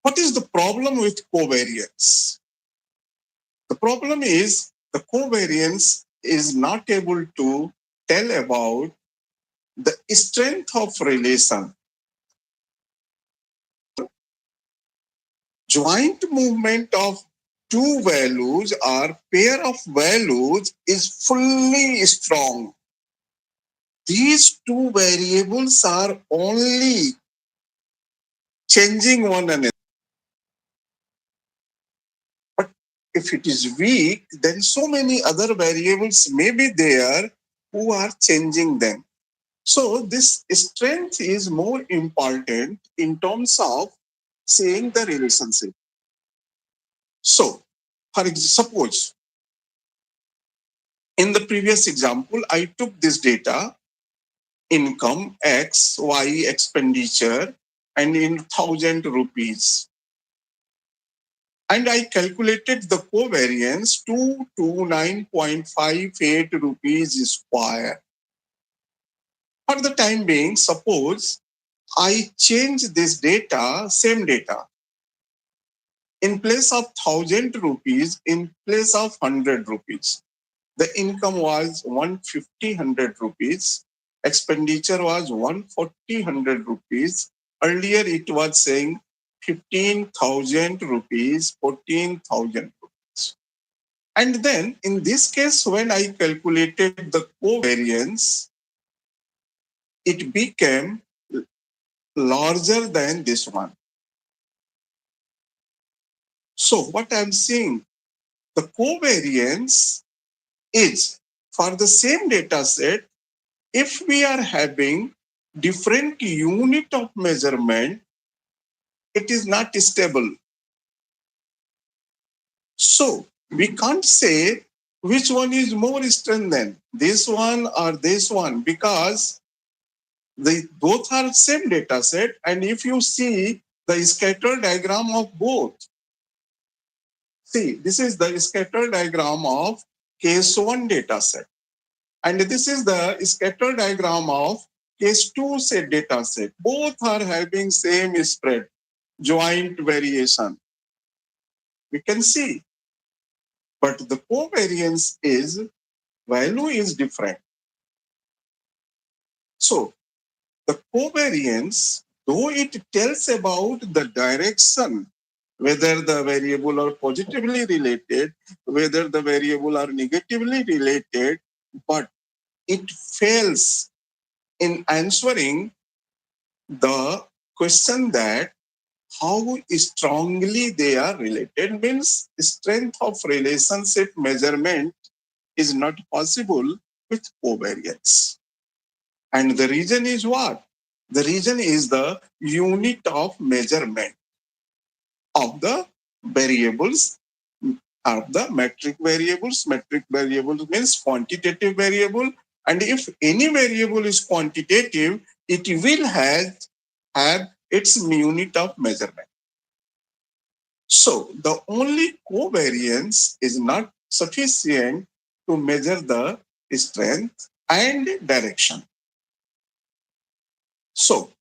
Speaker 3: what is the problem with covariance? The problem is the covariance is not able to tell about the strength of relation. Joint movement of two values or pair of values is fully strong. These two variables are only changing one another. But if it is weak, then so many other variables may be there who are changing them. So this strength is more important in terms of seeing the relationship. So, suppose in the previous example, I took this data, income, X, Y, expenditure, and in 1,000 rupees. And I calculated the covariance to 29.58 rupees square. For the time being, suppose I change this data, same data, in place of 1,000 rupees, in place of 100 rupees. The income was 150 rupees. Expenditure was 140 rupees. Earlier it was saying 15,000 rupees, 14,000 rupees. And then in this case, when I calculated the covariance, it became larger than this one. So what I'm saying, the covariance is for the same data set, if we are having different unit of measurement, it is not stable. So we can't say which one is more strengthened, this one or this one, because they both are same data set. And if you see the scatter diagram of both, see, this is the scatter diagram of case 1 data set. And this is the scatter diagram of case 2 set data set. Both are having same spread, joint variation. We can see, but the covariance is, value is different. So the covariance, though it tells about the direction, whether the variable are positively related, whether the variable are negatively related, but it fails in answering the question that how strongly they are related, means strength of relationship measurement is not possible with covariance. And the reason is what? The reason is the unit of measurement of the variables, of the metric variables. Metric variables means quantitative variable. And if any variable is quantitative, it will have its unit of measurement. So the only covariance is not sufficient to measure the strength and direction. So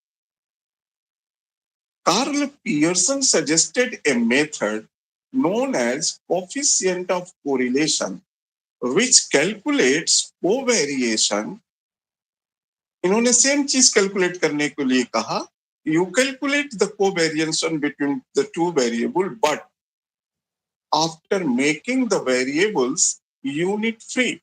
Speaker 3: Carl Pearson suggested a method known as coefficient of correlation, which calculates covariation. इन्होंने same चीज calculate करने के लिए कहा, you calculate the covariance between the two variables, but after making the variables unit free.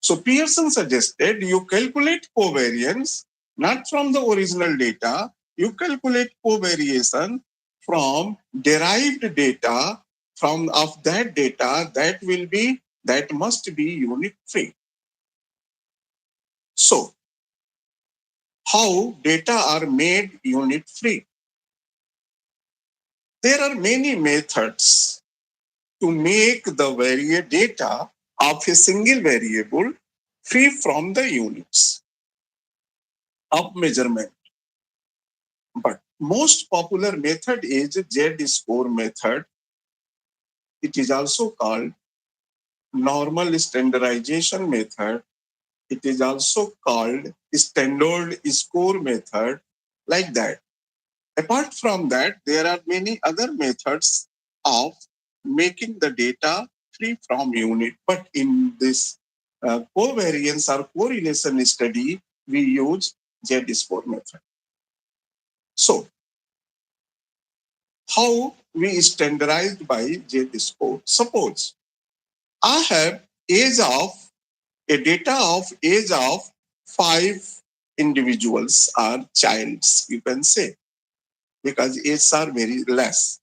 Speaker 3: So Pearson suggested you calculate covariance not from the original data, you calculate covariation from derived data from of that data that must be unit free. So how data are made unit free? There are many methods to make the data of a single variable free from the units of measurement. But most popular method is Z-score method. It is also called normal standardization method. It is also called standard score method, like that. Apart from that, there are many other methods of making the data free from unit. But in this covariance or correlation study, we use Z-score method. So how we standardized by Z-score? Suppose I have a data of age of 5 individuals or childs, you can say, because ages are very less.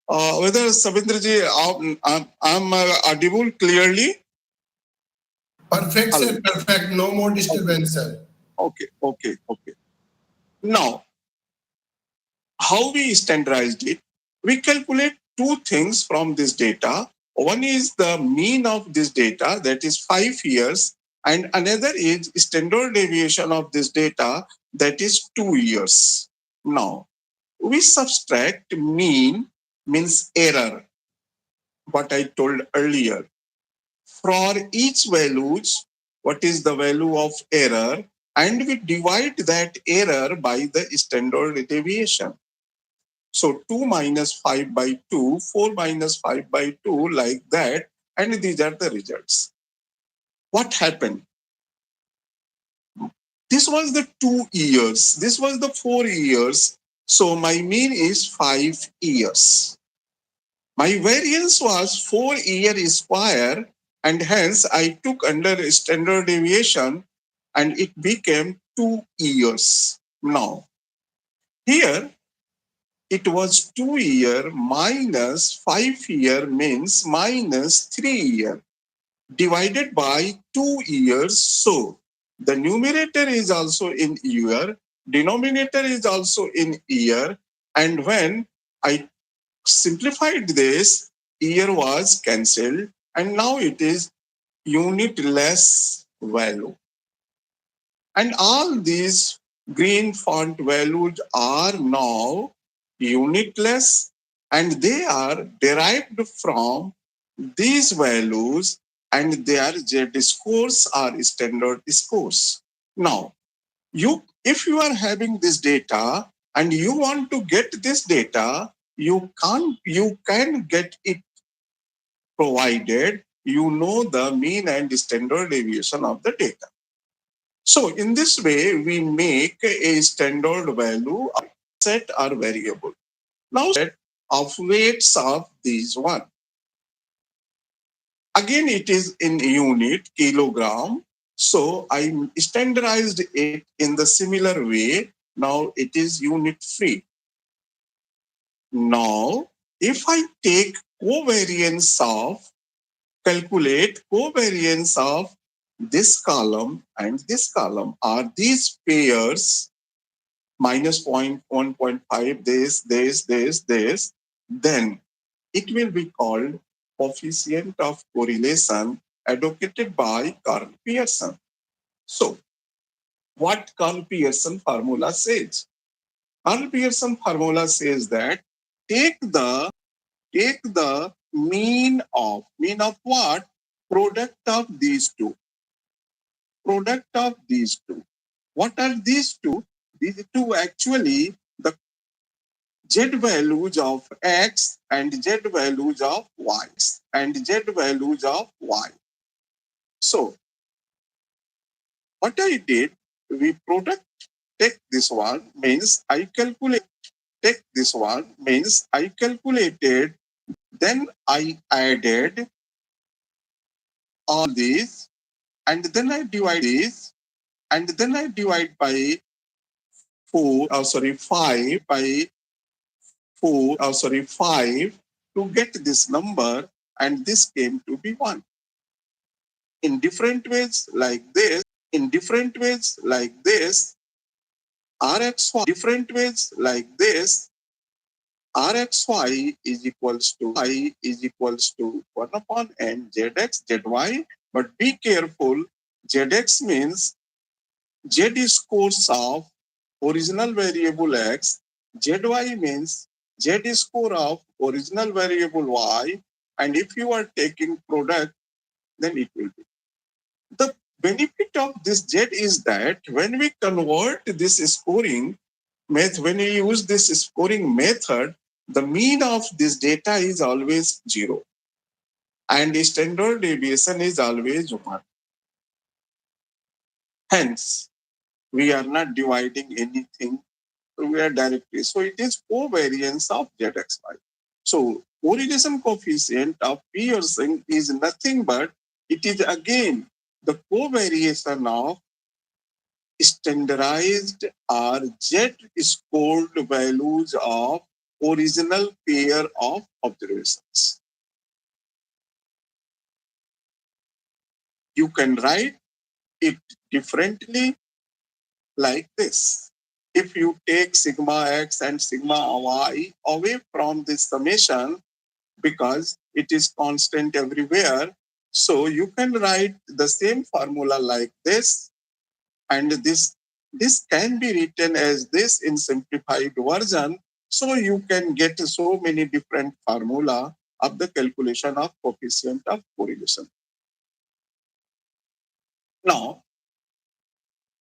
Speaker 3: Whether Savindraji, I'm audible clearly?
Speaker 2: Perfect, sir. Perfect. No more disturbance, sir.
Speaker 3: Okay. Now, how we standardized it? We calculate two things from this data. One is the mean of this data, that is 5 years, and another is standard deviation of this data, that is 2 years. Now, we subtract mean, means error, what I told earlier. For each values, what is the value of error, and we divide that error by the standard deviation. So 2 minus 5 by 2, 4 minus 5 by 2, like that, and these are the results. What happened? This was the 2 years, this was the 4 years, so my mean is 5 years. My variance was 4 year square, and hence I took under standard deviation and it became 2 years. Now, here it was 2 year minus 5 year means minus 3 year divided by 2 years. So the numerator is also in year, denominator is also in year, and when I simplified this, year was cancelled, and now it is unitless value. And all these green font values are now unitless, and they are derived from these values, and their Z scores are standard scores. Now, if you are having this data and you want to get this data, you can get it provided you know the mean and standard deviation of the data. So in this way, we make a standard value of set or variable. Now set of weights of these one. Again, it is in unit kilogram. So I standardized it in the similar way. Now it is unit free. Now, if I take covariance of, calculate covariance of this column and this column, are these pairs minus 1.5, this, then it will be called coefficient of correlation advocated by Carl Pearson. So, what Carl Pearson formula says? Carl Pearson formula says that take the mean of what? Product of these two. Product of these two. What are these two? These two actually the Z values of X and Z values of Y and Z values of Y. So what I did, we product take this one means I calculate take this one means I calculated, then I added all these, and then I divide this, and then I divide by 5 by 5 to get this number, and this came to be 1. In different ways like this, Rxy is equals to 1 upon n Zx Zy, but be careful, Zx means Z scores of original variable X, Zy means Z score of original variable Y, and if you are taking product, then it will be. The benefit of this Z is that when we convert this scoring method, when we use this scoring method, the mean of this data is always 0 and the standard deviation is always 1. Hence, we are not dividing anything, we are directly. So it is covariance of ZXY. So correlation coefficient of Pearson is nothing but it is again the covariation of standardized or Z scored values of original pair of observations. You can write it differently like this. If you take sigma x and sigma y away from this summation, because it is constant everywhere, so you can write the same formula like this, and this can be written as this in simplified version, so you can get so many different formula of the calculation of coefficient of correlation. Now,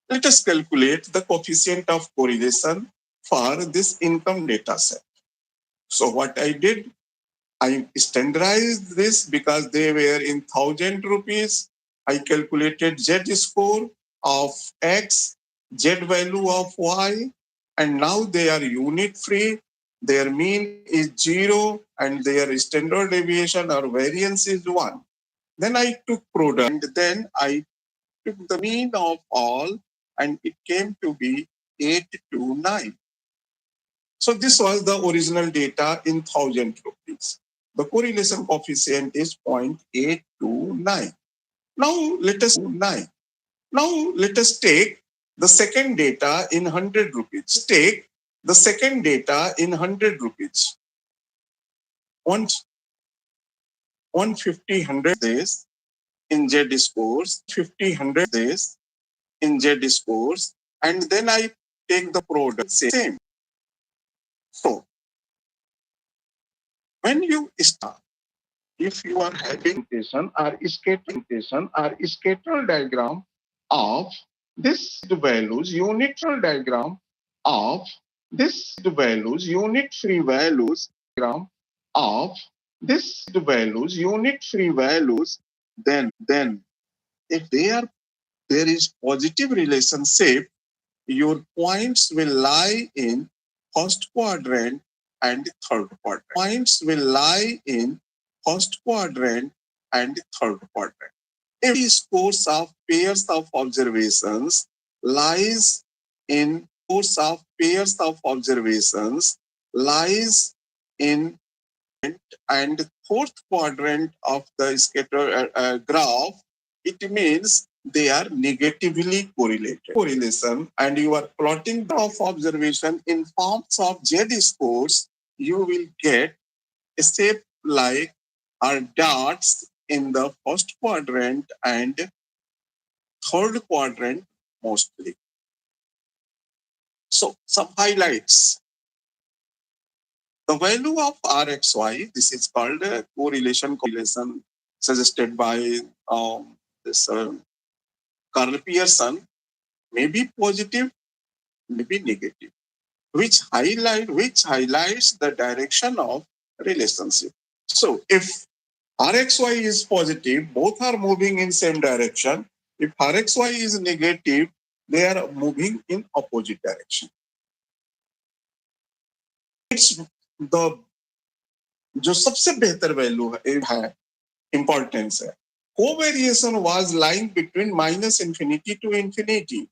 Speaker 3: let us calculate the coefficient of correlation for this income data set. So what I did, I standardized this because they were in 1,000 rupees. I calculated Z score of X, Z value of Y, and now they are unit free. Their mean is 0 and their standard deviation or variance is 1. Then I took product and then I took the mean of all and it came to be 829. So this was the original data in 1,000 rupees. The correlation coefficient is 0.829. Now let us take the second data in 100 rupees. Take the second data in 100 rupees. 150 100 days in Z scores, 50 100 days in Z scores, and then I take the product same. So when you start, if you are having or scatter diagram of this values, unit diagram of this values, unit free values diagram of this values, unit free values, then if there is positive relationship, your points will lie in first quadrant and third quadrant. Points will lie in first quadrant and third quadrant. If the scores of pairs of observations lies in lies in and fourth quadrant of the scatter graph, it means they are negatively correlated. Correlation, and you are plotting the observation in forms of Z scores, you will get a shape like are dots in the first quadrant and third quadrant mostly. So some highlights. The value of Rxy, this is called a correlation suggested by this Carl Pearson, may be positive, may be negative, which highlights the direction of relationship. So if Rxy is positive, both are moving in same direction. If Rxy is negative, they are moving in opposite direction. It's the जो सबसे बेहतर value है importance है covariation was lying between minus infinity to infinity.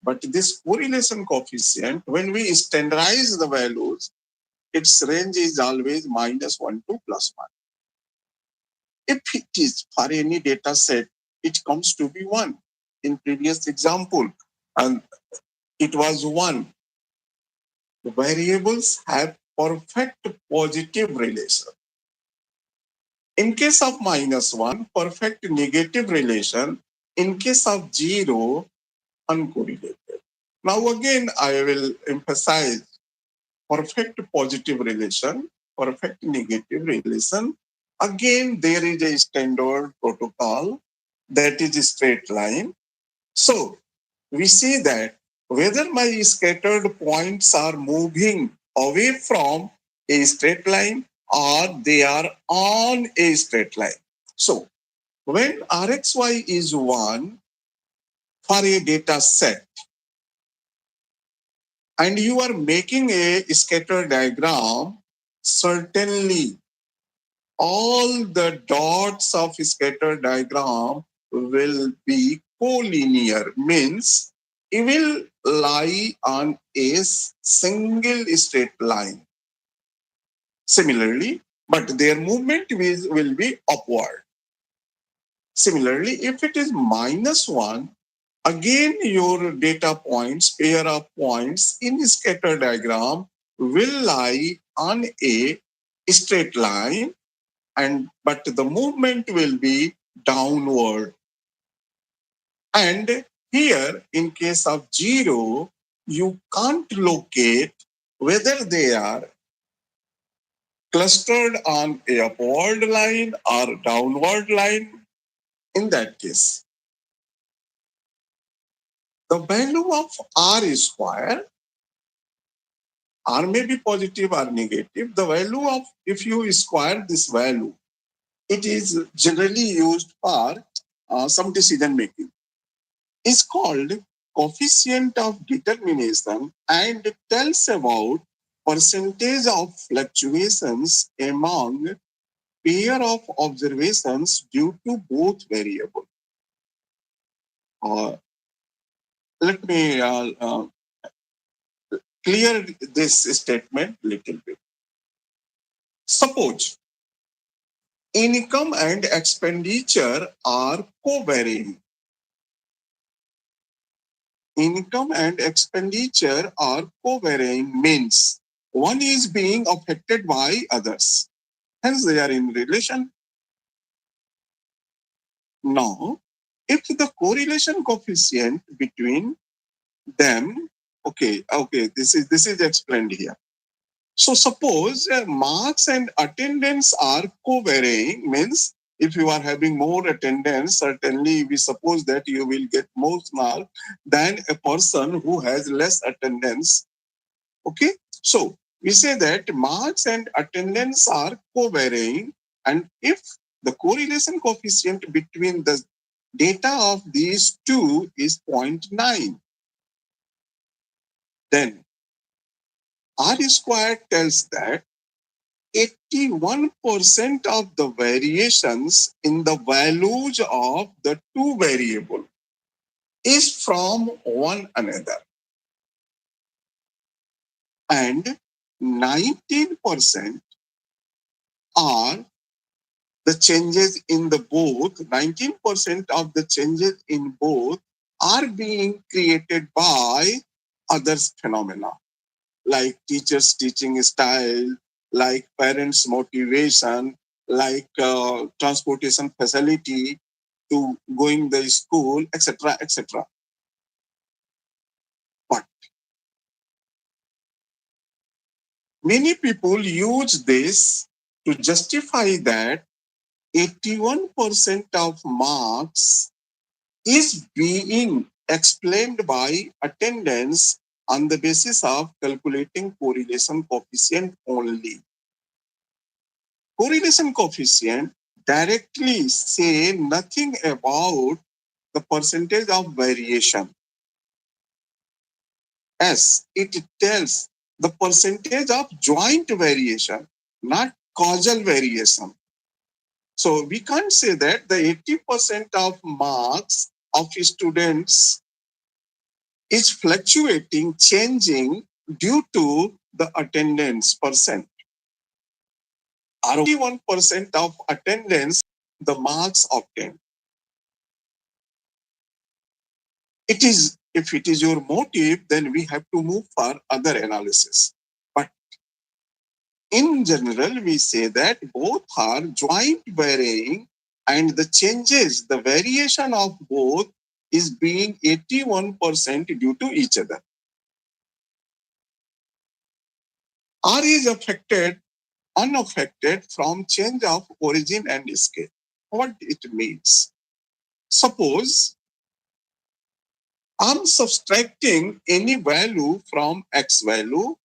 Speaker 3: But this correlation coefficient, when we standardize the values, its range is always -1 to +1. If it is for any data set, it comes to be 1. In previous example, and it was 1. The variables have perfect positive relation. In case of -1, perfect negative relation. In case of 0, uncorrelated. Now again, I will emphasize perfect positive relation, perfect negative relation. Again, there is a standard protocol that is a straight line. So we see that whether my scattered points are moving away from a straight line or they are on a straight line. So when Rxy is 1 for a data set and you are making a scatter diagram, certainly all the dots of scatter diagram will be collinear, means it will lie on a single straight line. Similarly, but their movement will be upward. Similarly, if it is -1, again your data points, pair of points in scatter diagram will lie on a straight line, but the movement will be downward. And here, in case of 0, you can't locate whether they are clustered on a upward line or downward line in that case. The value of R square, R may be positive or negative. The value of, if you square this value, it is generally used for some decision making. Is called coefficient of determination and tells about percentage of fluctuations among pair of observations due to both variables. Let me clear this statement little bit. Suppose income and expenditure are co-varying. Income and expenditure are co-varying means one is being affected by others. Hence they are in relation. Now, if the correlation coefficient between them, okay, this is explained here. So suppose marks and attendance are co-varying, means if you are having more attendance, certainly we suppose that you will get more marks than a person who has less attendance. Okay, so we say that marks and attendance are co-varying, and if the correlation coefficient between the data of these two is 0.9, then R squared tells that 81% of the variations in the values of the two variables is from one another, and 19% are the changes in the both, 19% of the changes in both are being created by others phenomena, like teachers' teaching style, like parents' motivation, like transportation facility to going the school, etc., etc. But many people use this to justify that 81% of marks is being explained by attendance on the basis of calculating correlation coefficient only. Correlation coefficient directly say nothing about the percentage of variation, as it tells the percentage of joint variation, not causal variation. So we can't say that the 80% of marks of students is fluctuating, changing due to the attendance percent. Or 81% of attendance, the marks obtained. It is, if it is your motive, then we have to move for other analysis. But in general, we say that both are joint varying, and the changes, the variation of both is being 81% due to each other. R is unaffected from change of origin and scale. What it means? Suppose I'm subtracting any value from X value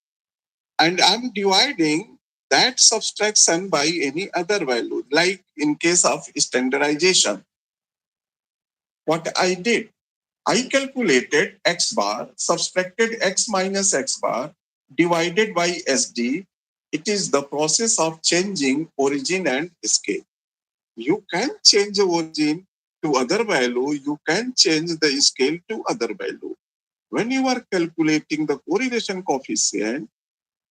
Speaker 3: and I'm dividing that subtraction by any other value, like in case of standardization. What I did, I calculated X bar, subtracted X minus X bar, divided by SD. It is the process of changing origin and scale. You can change the origin to other value, you can change the scale to other value. When you are calculating the correlation coefficient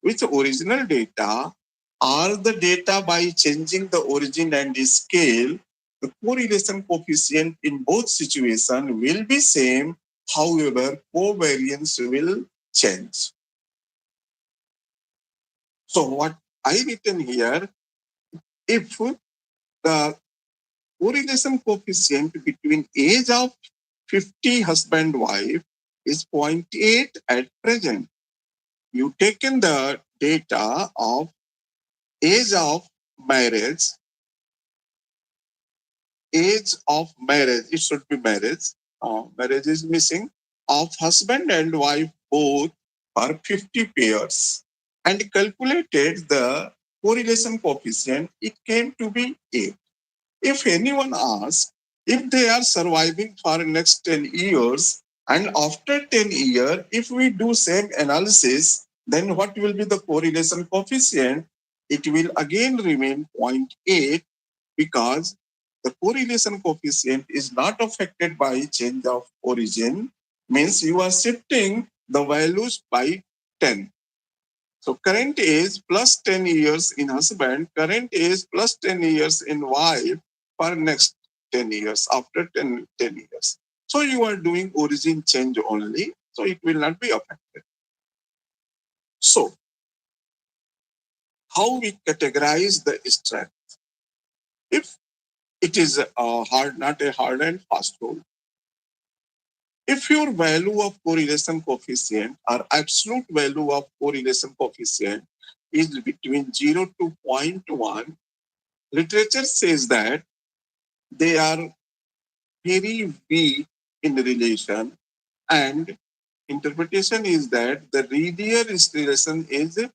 Speaker 3: with original data or the data by changing the origin and scale, the correlation coefficient in both situations will be same. However, covariance will change. So what I written here, if the correlation coefficient between age of 50 husband-wife is 0.8 at present. You taken the data of age of marriage, it should be marriage. Marriage is missing. of husband and wife both for 50 pairs and calculated the correlation coefficient, it came to be 8. If anyone asks if they are surviving for next 10 years and after 10 years, if we do same analysis, then what will be the correlation coefficient? It will again remain 0.8 because the correlation coefficient is not affected by change of origin, means you are shifting the values by 10. So current age plus 10 years in husband, current age plus 10 years in wife for next 10 years, after 10 years. So you are doing origin change only, so it will not be affected. So how we categorize the strength? If it is not a hard and fast rule. If your value of correlation coefficient or absolute value of correlation coefficient is between 0 to zero point 0.1, literature says that they are very weak in relation, and interpretation is that the linear relation is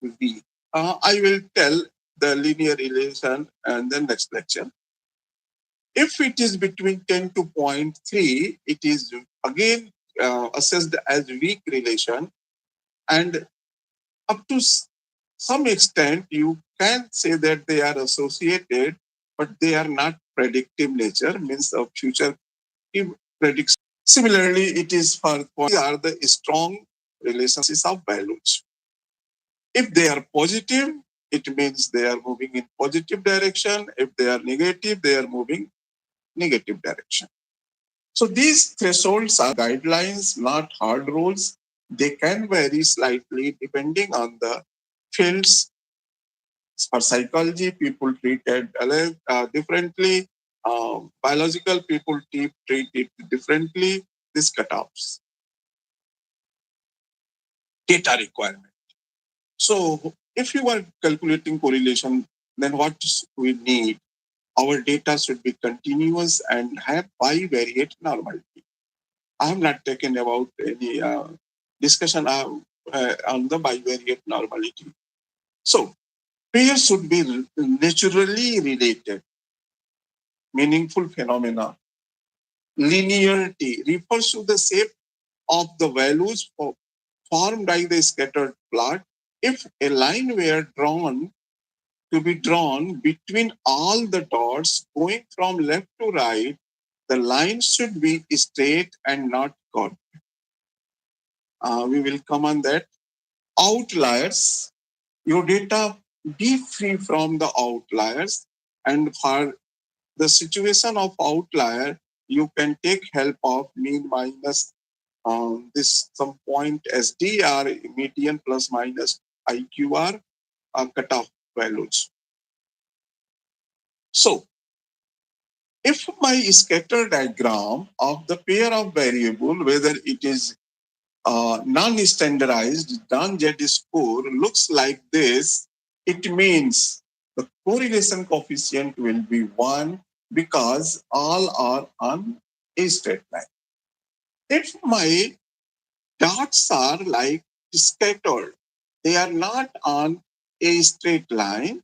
Speaker 3: weak. I will tell the linear relation and the next lecture. If it is between 10 to 0.3, it is again assessed as weak relation, and up to some extent you can say that they are associated, but they are not predictive nature, means of future prediction. Similarly, it is for these are the strong relationships of values. If they are positive, it means they are moving in positive direction. If they are negative, they are moving negative direction. So these thresholds are guidelines, not hard rules. They can vary slightly depending on the fields. For psychology, people treat it differently. Biological people treat it differently. These cutoffs. Data requirement. So if you are calculating correlation, then what we need? Our data should be continuous and have bivariate normality. I have not taken about any discussion on the bivariate normality. So pairs should be naturally related, meaningful phenomena. Linearity refers to the shape of the values formed by the scattered plot. If a line were to be drawn between all the dots going from left to right, the line should be straight and not curved. We will come on that. Outliers, your data be free from the outliers, and for the situation of outlier, you can take help of mean minus this some point SDR, median plus minus IQR, cutoff values. So if my scatter diagram of the pair of variable, whether it is non-standardized, non-Z score, looks like this, it means the correlation coefficient will be 1 because all are on a straight line. If my dots are like scattered, they are not on a straight line,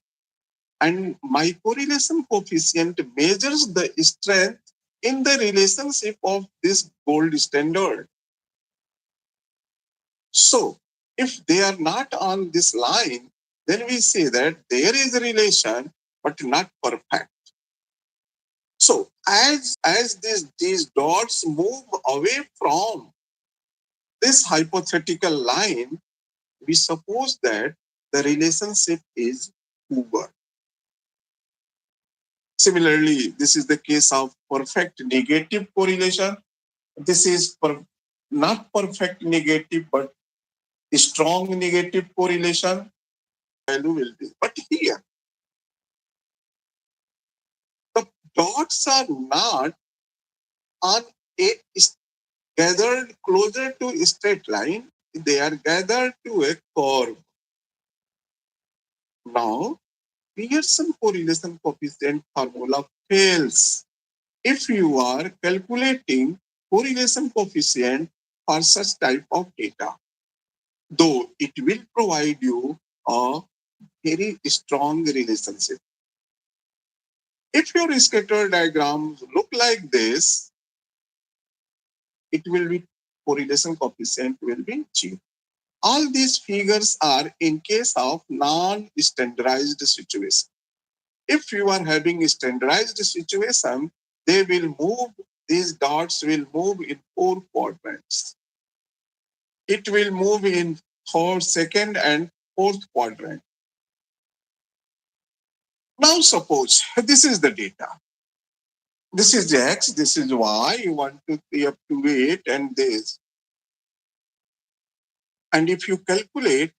Speaker 3: and my correlation coefficient measures the strength in the relationship of this gold standard. So if they are not on this line, then we say that there is a relation, but not perfect. So as these dots move away from this hypothetical line, we suppose that the relationship is Hoover. Similarly, this is the case of perfect negative correlation. This is not perfect negative, but strong negative correlation. Value will be. But here, the dots are not on a gathered closer to a straight line. They are gathered to a curve. Now, Pearson correlation coefficient formula fails. If you are calculating correlation coefficient for such type of data, though it will provide you a very strong relationship. If your scatter diagrams look like this, it will be correlation coefficient will be cheap. All these figures are in case of non-standardized situation. If you are having a standardized situation, they will move, these dots will move in 4 quadrants. It will move in third, second, and fourth quadrant. Now suppose this is the data. This is X, this is Y, 1, 2, 3, up to 8, and this. And if you calculate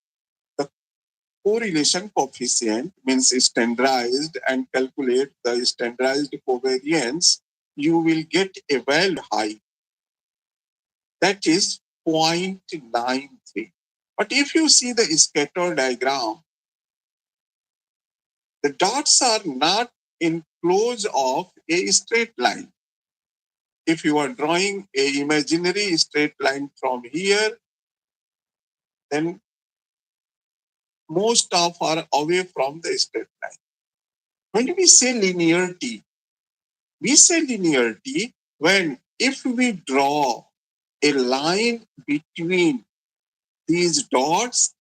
Speaker 3: the correlation coefficient, means standardized, and calculate the standardized covariance, you will get a value high. That is 0.93. But if you see the scatter diagram, the dots are not in close of a straight line. If you are drawing a imaginary straight line from here, then most of are away from the straight line. When we say linearity when if we draw a line between these dots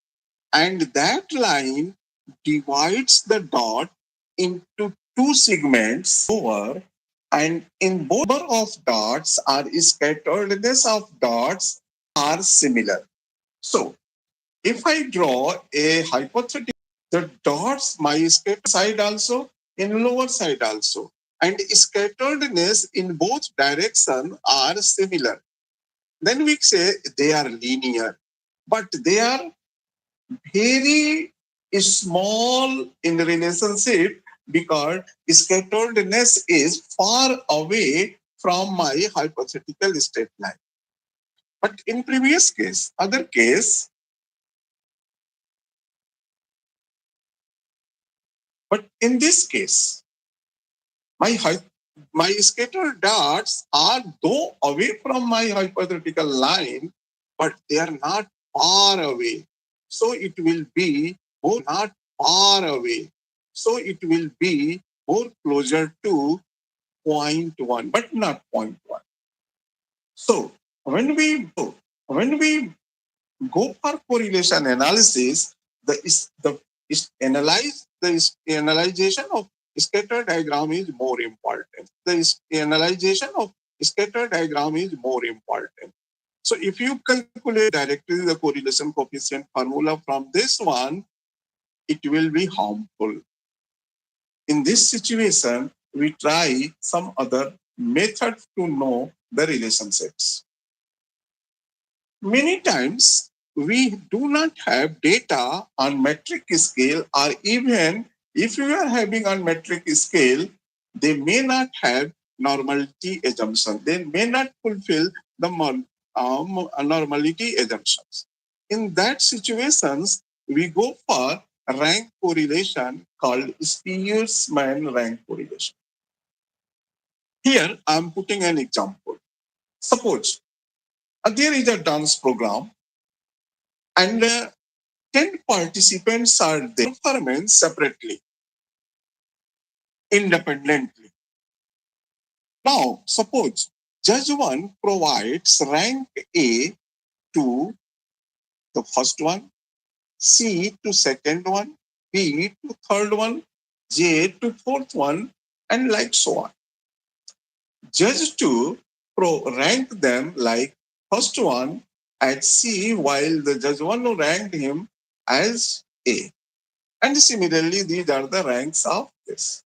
Speaker 3: and that line divides the dot into two segments over, and in both number of dots are scatteredness of dots are similar. So if I draw a hypothetical, the dots my scatter side also, in lower side also, and scatteredness in both direction are similar, then we say they are linear, but they are very small in relationship because scatteredness is far away from my hypothetical straight line. But in previous case, other case, but in this case, my scattered dots are though away from my hypothetical line, but they are not far away. So it will be more not far away. So it will be more closer to 0.1, but not 0.1. So when we go for correlation analysis, the analyzation of scatter diagram is more important. The analyzation of scatter diagram is more important. So if you calculate directly the correlation coefficient formula from this one, it will be harmful. In this situation, we try some other method to know the relationships. Many times, we do not have data on metric scale, or even if we are having on metric scale, they may not have normality assumption. They may not fulfill the normality assumptions. In that situations, we go for rank correlation called Spearman rank correlation. Here, I am putting an example. Suppose there is a dance program and 10 participants are there performance separately, independently. Now, suppose Judge 1 provides rank A to the first one, C to second one, B to third one, J to fourth one, and like so on. Judge 2 rank them like first one at C, while the Judge 1 ranked him as A. And similarly, these are the ranks of this.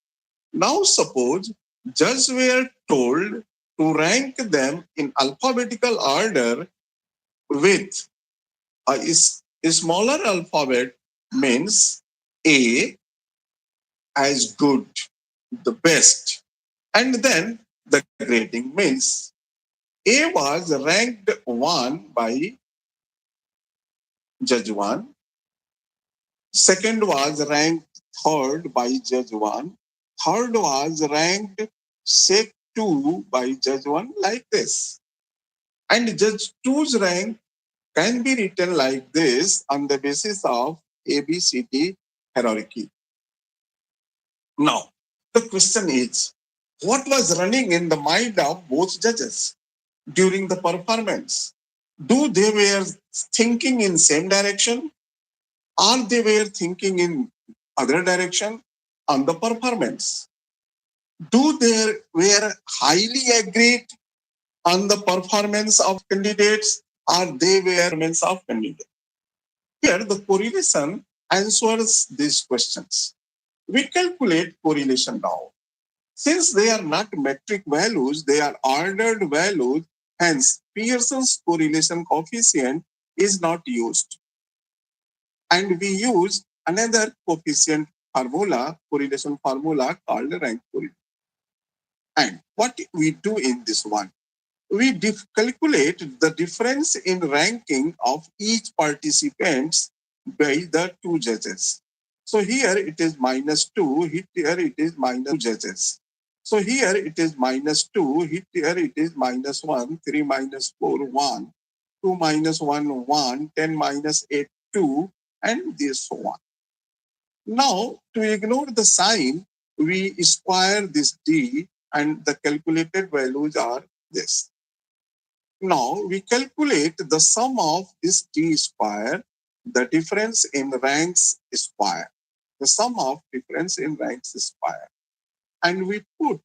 Speaker 3: Now suppose judges were told to rank them in alphabetical order with a smaller alphabet means A as good, the best. And then the grading means A was ranked 1 by Judge 1. Second was ranked third by Judge 1. Third was ranked sec 2 by Judge 1, like this. And judge two's rank can be written like this on the basis of ABCD hierarchy. Now, the question is, what was running in the mind of both judges during the performance? Do they were thinking in same direction, or they were thinking in other direction on the performance? Do they were highly agreed on the performance of candidates, or they were performance of candidates? Here, the correlation answers these questions. We calculate correlation now. Since they are not metric values, they are ordered values, hence Pearson's correlation coefficient is not used. And we use another coefficient formula, correlation formula called rank correlation. And what we do in this one? We calculate the difference in ranking of each participants by the two judges. So here it is -2, here it is -2 judges. So here it is -2, here it is -1, 3 -4, 1, 2 -1, 1, 10 -8, 2, and this one. Now, to ignore the sign, we square this d, and the calculated values are this. Now we calculate the sum of this d square, the difference in ranks square, the sum of difference in ranks square. And we put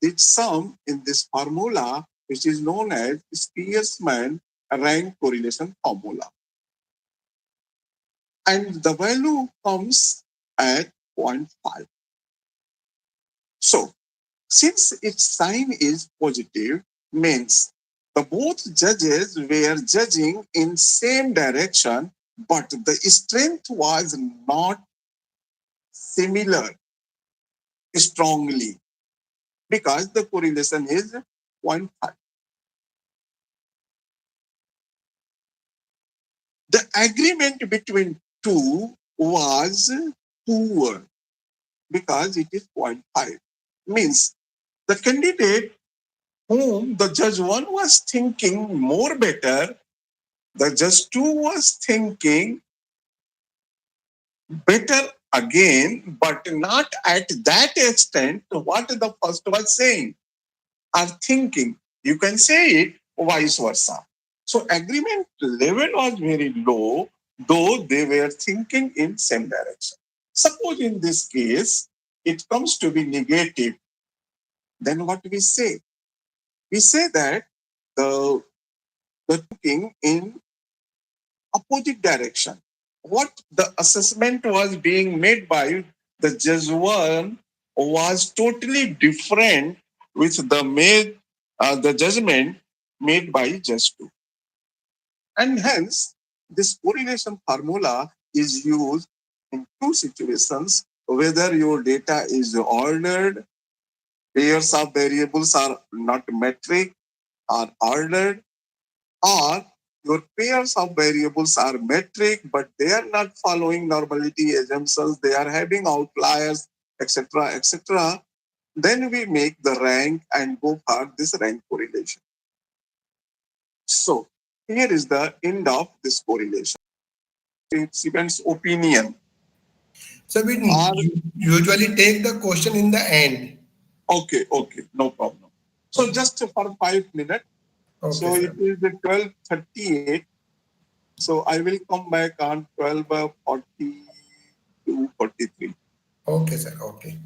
Speaker 3: this sum in this formula, which is known as Spearman rank correlation formula. And the value comes at 0.5. So since its sign is positive, means the both judges were judging in same direction, but the strength was not similar strongly because the correlation is 0.5. The agreement between two was poor because it is 0.5. Means the candidate whom the judge one was thinking more better, the judge two was thinking better again, but not at that extent what the first was saying or thinking. You can say it vice versa. So agreement level was very low, though they were thinking in same direction. Suppose in this case, it comes to be negative, then what we say? We say that the thinking in opposite direction. What the assessment was being made by the judge one was totally different with the judgment made by judge two. And hence, this correlation formula is used in two situations, whether your data is ordered, pairs of variables are not metric, are ordered, or your pairs of variables are metric, but they are not following normality assumptions, they are having outliers, etc., etc. Then we make the rank and go for this rank correlation. So here is the end of this correlation. Participants' opinion.
Speaker 2: So we usually take the question in the end.
Speaker 3: Okay, no problem. So just for 5 minutes.
Speaker 2: Okay,
Speaker 3: So
Speaker 2: sir.
Speaker 3: it is the 12:38. So I will come back on 12:40 to 43.
Speaker 2: Okay, sir. Okay.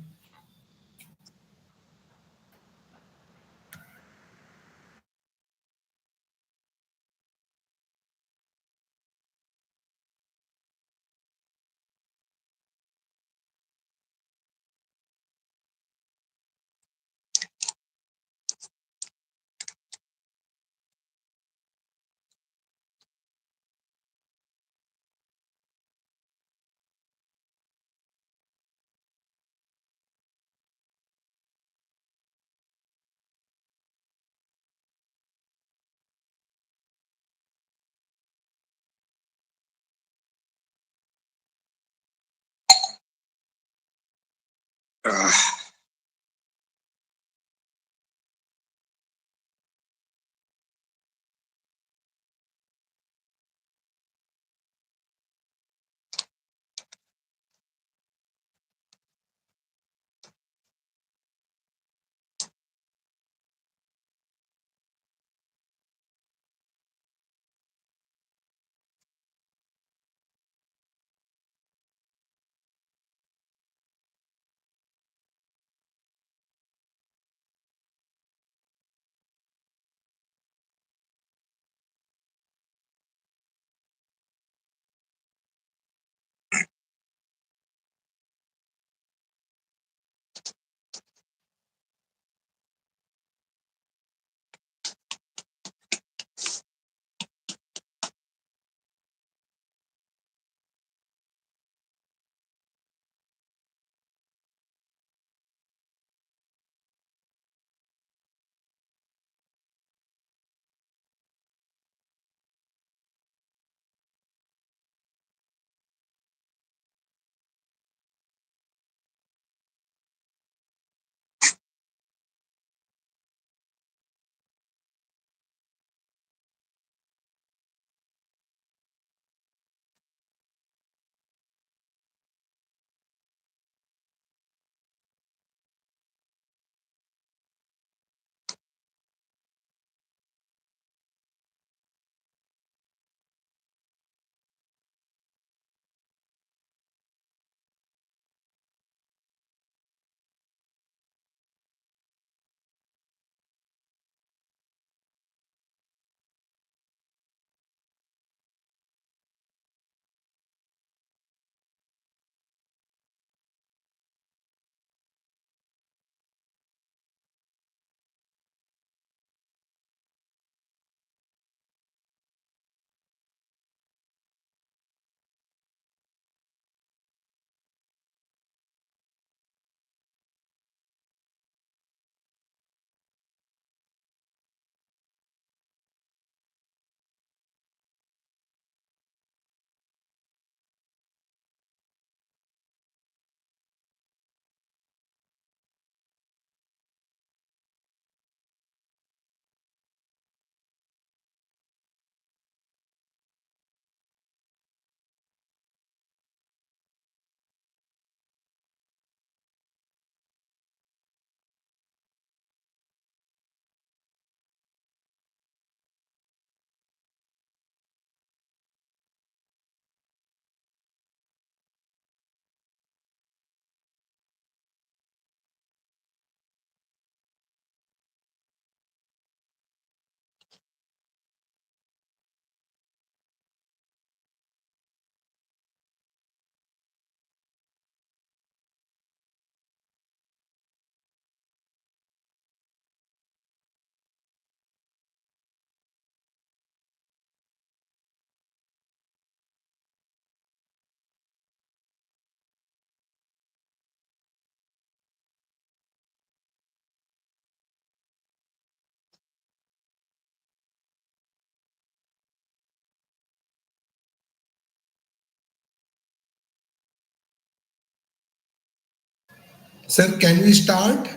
Speaker 2: Sir, can we start?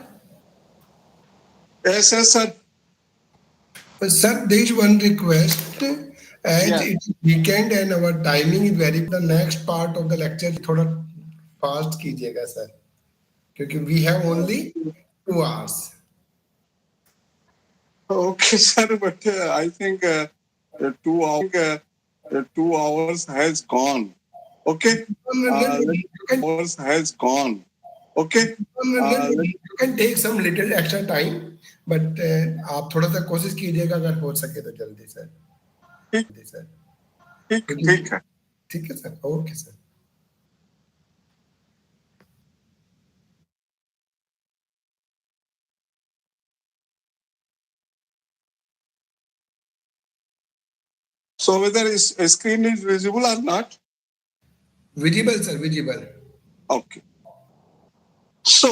Speaker 3: Yes, yes, sir.
Speaker 2: Sir, there is one request. As
Speaker 3: Yeah.
Speaker 2: it's weekend and our timing is very, the next part of the lecture थोड़ा fast कीजिएगा sir, क्योंकि we have only 2 hours.
Speaker 3: Okay, sir, but I think 2 hours has gone. Okay.
Speaker 2: No, no, no, no, you can,
Speaker 3: Hours has gone. Okay.
Speaker 2: no, no, no, you can take some little extra time, but आप थोड़ा सा कोशिश कीजिएगा अगर हो सके तो जल्दी सर.
Speaker 3: ठीक
Speaker 2: सर
Speaker 3: ठीक
Speaker 2: क्योंकि
Speaker 3: ठीक है.
Speaker 2: ठीक है sir, okay sir.
Speaker 3: So whether a screen is visible or not?
Speaker 2: Visible sir, visible.
Speaker 3: Okay. So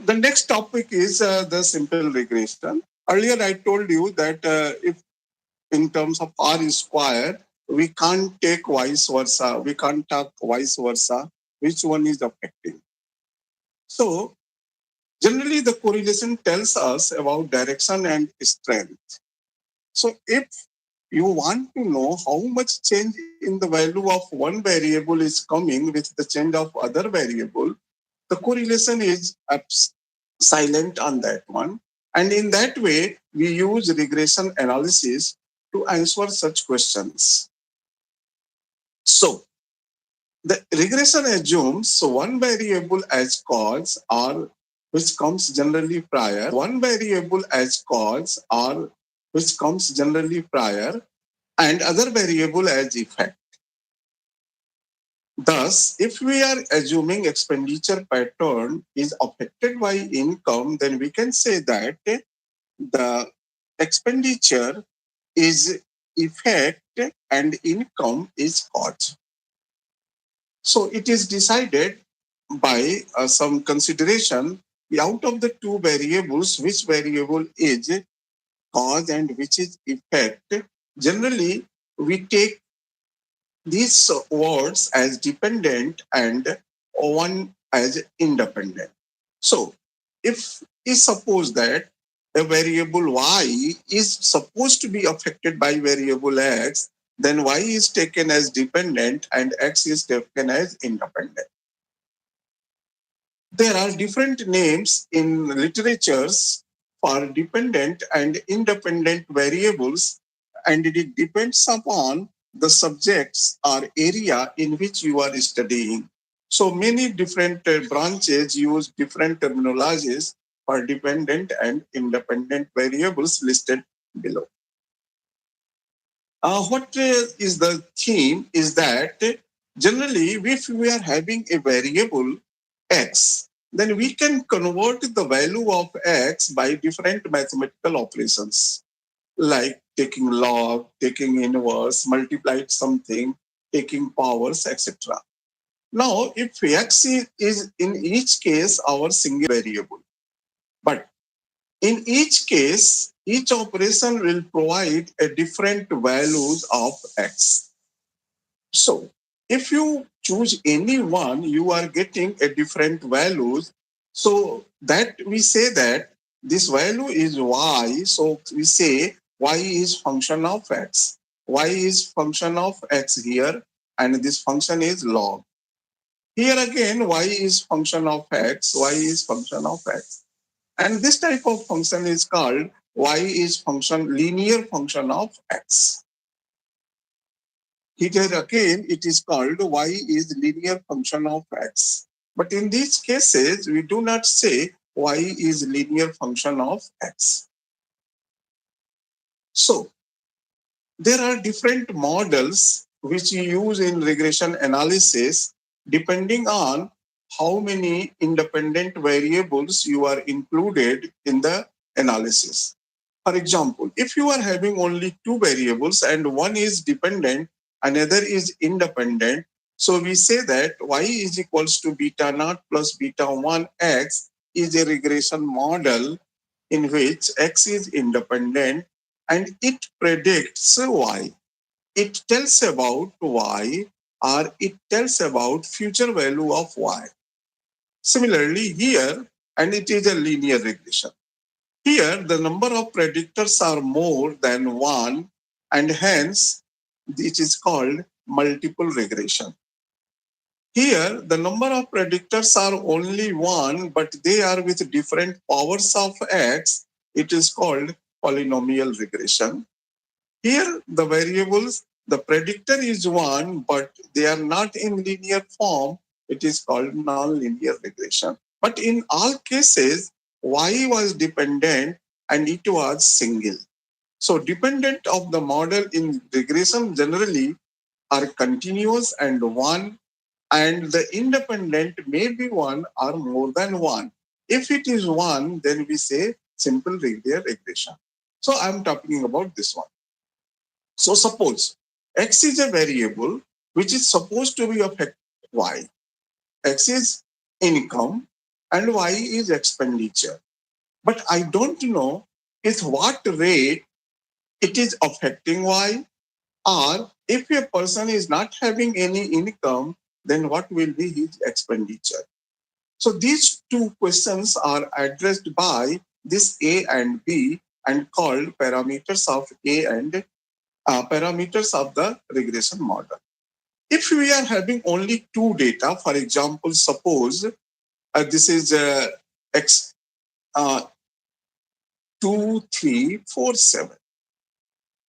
Speaker 3: the next topic is the simple regression. Earlier I told you that if in terms of R square, we can't take vice versa. We can't talk vice versa. Which one is affecting? So generally the correlation tells us about direction and strength. So if you want to know how much change in the value of one variable is coming with the change of other variable, the correlation is silent on that one. And in that way, we use regression analysis to answer such questions. So the regression assumes one variable as cause or which comes generally prior, one variable as cause or which comes generally prior, and other variable as effect. Thus, if we are assuming expenditure pattern is affected by income, then we can say that the expenditure is effect and income is cause. So it is decided by some consideration out of the two variables, which variable is cause and which is effect. Generally, we take these words as dependent and one as independent. So if we suppose that a variable y is supposed to be affected by variable x, then y is taken as dependent and x is taken as independent. There are different names in literatures for dependent and independent variables, and it depends upon the subjects or area in which you are studying. So many different branches use different terminologies for dependent and independent variables listed below. What is the theme is that generally if we are having a variable x, then we can convert the value of x by different mathematical operations like taking log, taking inverse, multiplied something, taking powers, etc. Now, if x is in each case our single variable, but in each case, each operation will provide a different values of x. So if you choose any one, you are getting a different values. So that we say that this value is y. So we say y is function of x. Y is function of x here, and this function is log. Here again, y is function of x, y is function of x. And this type of function is called y is function linear function of x. Here again, it is called y is linear function of x. But in these cases, we do not say y is linear function of x. So there are different models which you use in regression analysis depending on how many independent variables you are included in the analysis. For example, if you are having only two variables and one is dependent, another is independent, so we say that y is equals to beta naught plus beta 1 x is a regression model in which x is independent and it predicts y. It tells about y or it tells about future value of y. Similarly, here, and it is a linear regression. Here, the number of predictors are more than one, and hence, it is called multiple regression. Here, the number of predictors are only one, but they are with different powers of x. It is called polynomial regression. Here, the variables, the predictor is one, but they are not in linear form. It is called nonlinear regression. But in all cases, y was dependent and it was single. So dependent of the model in regression generally are continuous and one, and the independent may be one or more than one. If it is one, then we say simple linear regression. So I'm talking about this one. So suppose x is a variable which is supposed to be affect y. X is income and y is expenditure. But I don't know with what rate it is affecting y, or if a person is not having any income, then what will be his expenditure? So these two questions are addressed by this A and B and called parameters of A and parameters of the regression model. If we are having only two data, for example, suppose this is x 2347,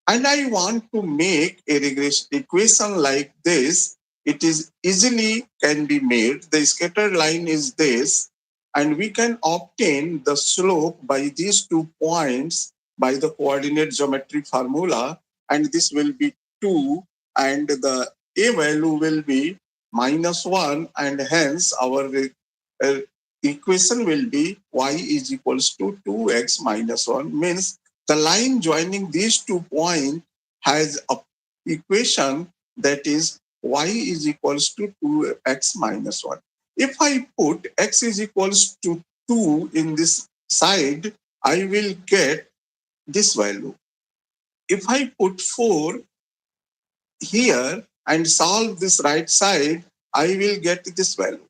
Speaker 3: and I want to make a regression equation like this, it is easily can be made. The scattered line is this, and we can obtain the slope by these 2 points by the coordinate geometry formula, and this will be 2, and the a value will be -1, and hence our uh, equation will be y is equals to 2x minus 1, means the line joining these 2 points has a equation that is y is equals to 2x minus 1. If I put x is equals to 2 in this side, I will get this value. If I put 4 here and solve this right side, I will get this value.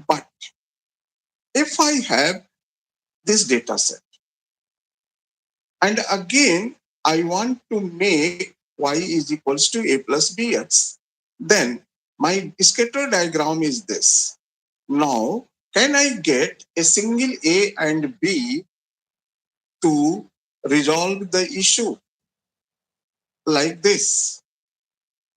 Speaker 3: But if I have this data set, and again, I want to make y is equals to a plus bx. Then my scatter diagram is this. Now, can I get a single a and b to resolve the issue like this?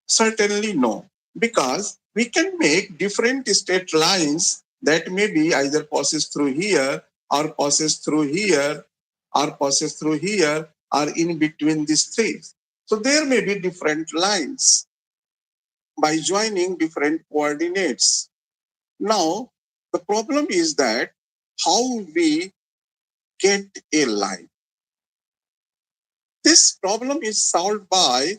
Speaker 3: Certainly no, because we can make different straight lines that may be either passes through here or passes through here or passes through here or in between these three. So there may be different lines by joining different coordinates. Now, the problem is that how we get a line. This problem is solved by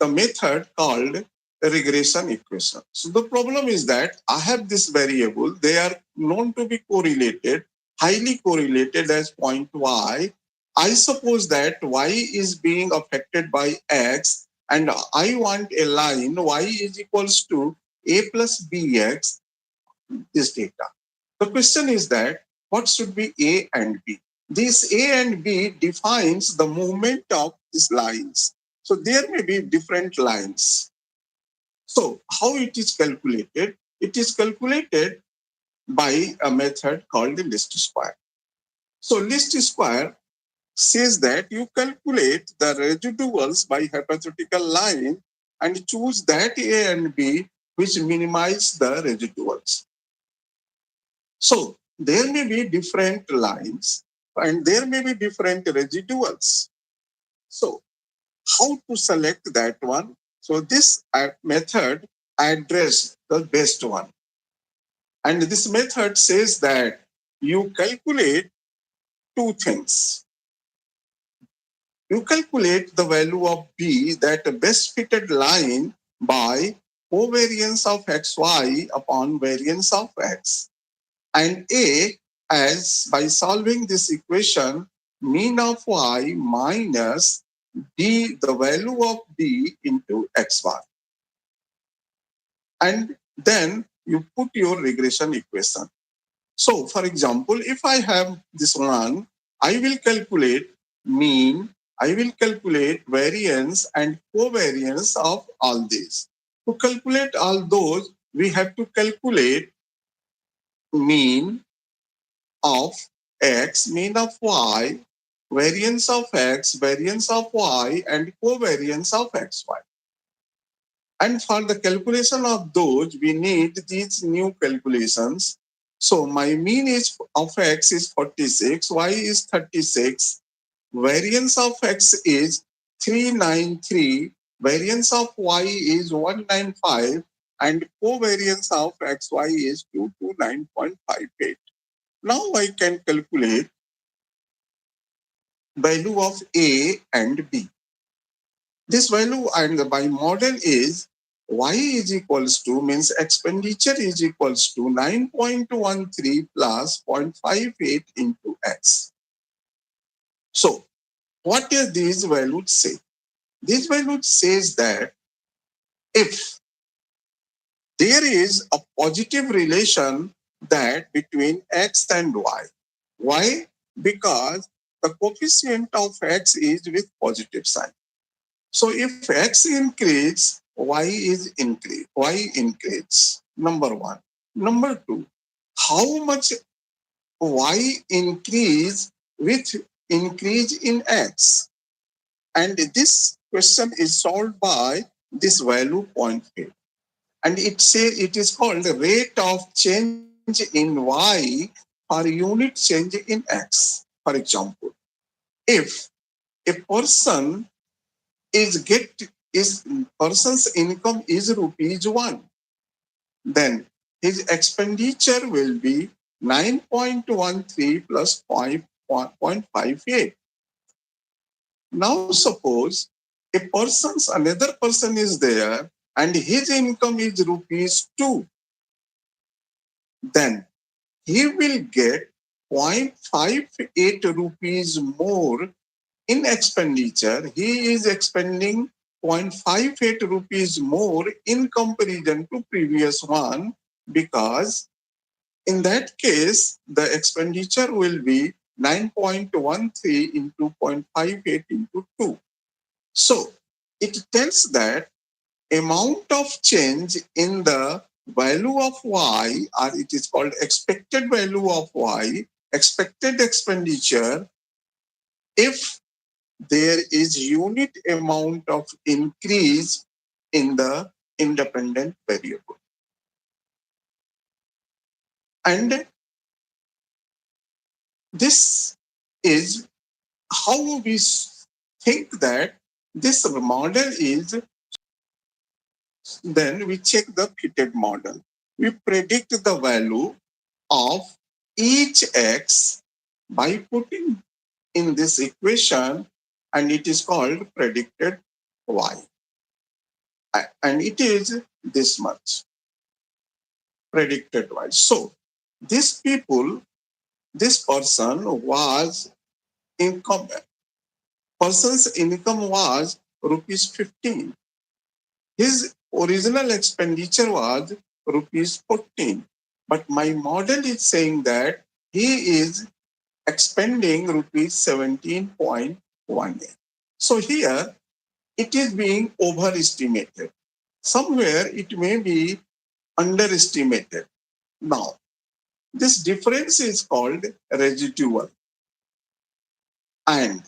Speaker 3: the method called regression equation. So the problem is that I have this variable, they are known to be correlated, highly correlated as point y. I suppose that y is being affected by x, and I want a line y is equals to a plus bx, this data. The question is that what should be a and b? This a and b defines the movement of these lines. So there may be different lines. So how it is calculated? It is calculated by a method called the least square. So least square says that you calculate the residuals by hypothetical line and choose that a and b which minimize the residuals. So there may be different lines and there may be different residuals. So how to select that one? So this method address the best one. And this method says that you calculate two things. You calculate the value of B, that best fitted line, by covariance of xy upon variance of x. And A, as by solving this equation, mean of y minus d, the value of d into xy. And then you put your regression equation. So, for example, if I have this one, I will calculate mean, I will calculate variance and covariance of all these. To calculate all those, we have to calculate mean of x, mean of y, variance of x, variance of y, and covariance of xy. And for the calculation of those, we need these new calculations. So my mean is of x is 46, y is 36, variance of x is 393, variance of y is 195, and covariance of xy is 229.58. Now I can calculate value of A and B. This value and my model is y is equals to means expenditure is equals to 9.13 plus 0.58 into x. So what does these values say? This value says that if there is a positive relation that between x and y. Why? Because the coefficient of x is with positive sign. So if x increase, y is increase. Y increase. Number one. Number two, how much y increase with increase in x? And this question is solved by this value point here. And it is called the rate of change in y per unit change in x. For example, if a person is person's income is rupees 1, then his expenditure will be 9.13 plus 5.58. Now suppose another person is there and his income is rupees 2, then he will get 0.58 rupees more in expenditure. He is expending 0.58 rupees more in comparison to previous one, because in that case, the expenditure will be 9.13 into 0.58 into 2. So it tells that amount of change in the value of y, or it is called expected value of y, expected expenditure, if there is unit amount of increase in the independent variable. And this is how we think that this model is. Then we check the fitted model. We predict the value of each x by putting in this equation, and it is called predicted y. And it is this much predicted y. So this person was income, person's income was rupees 15. His original expenditure was rupees 14. But my model is saying that he is expending rupees 17.18. So here it is being overestimated. Somewhere it may be underestimated. Now, this difference is called residual. And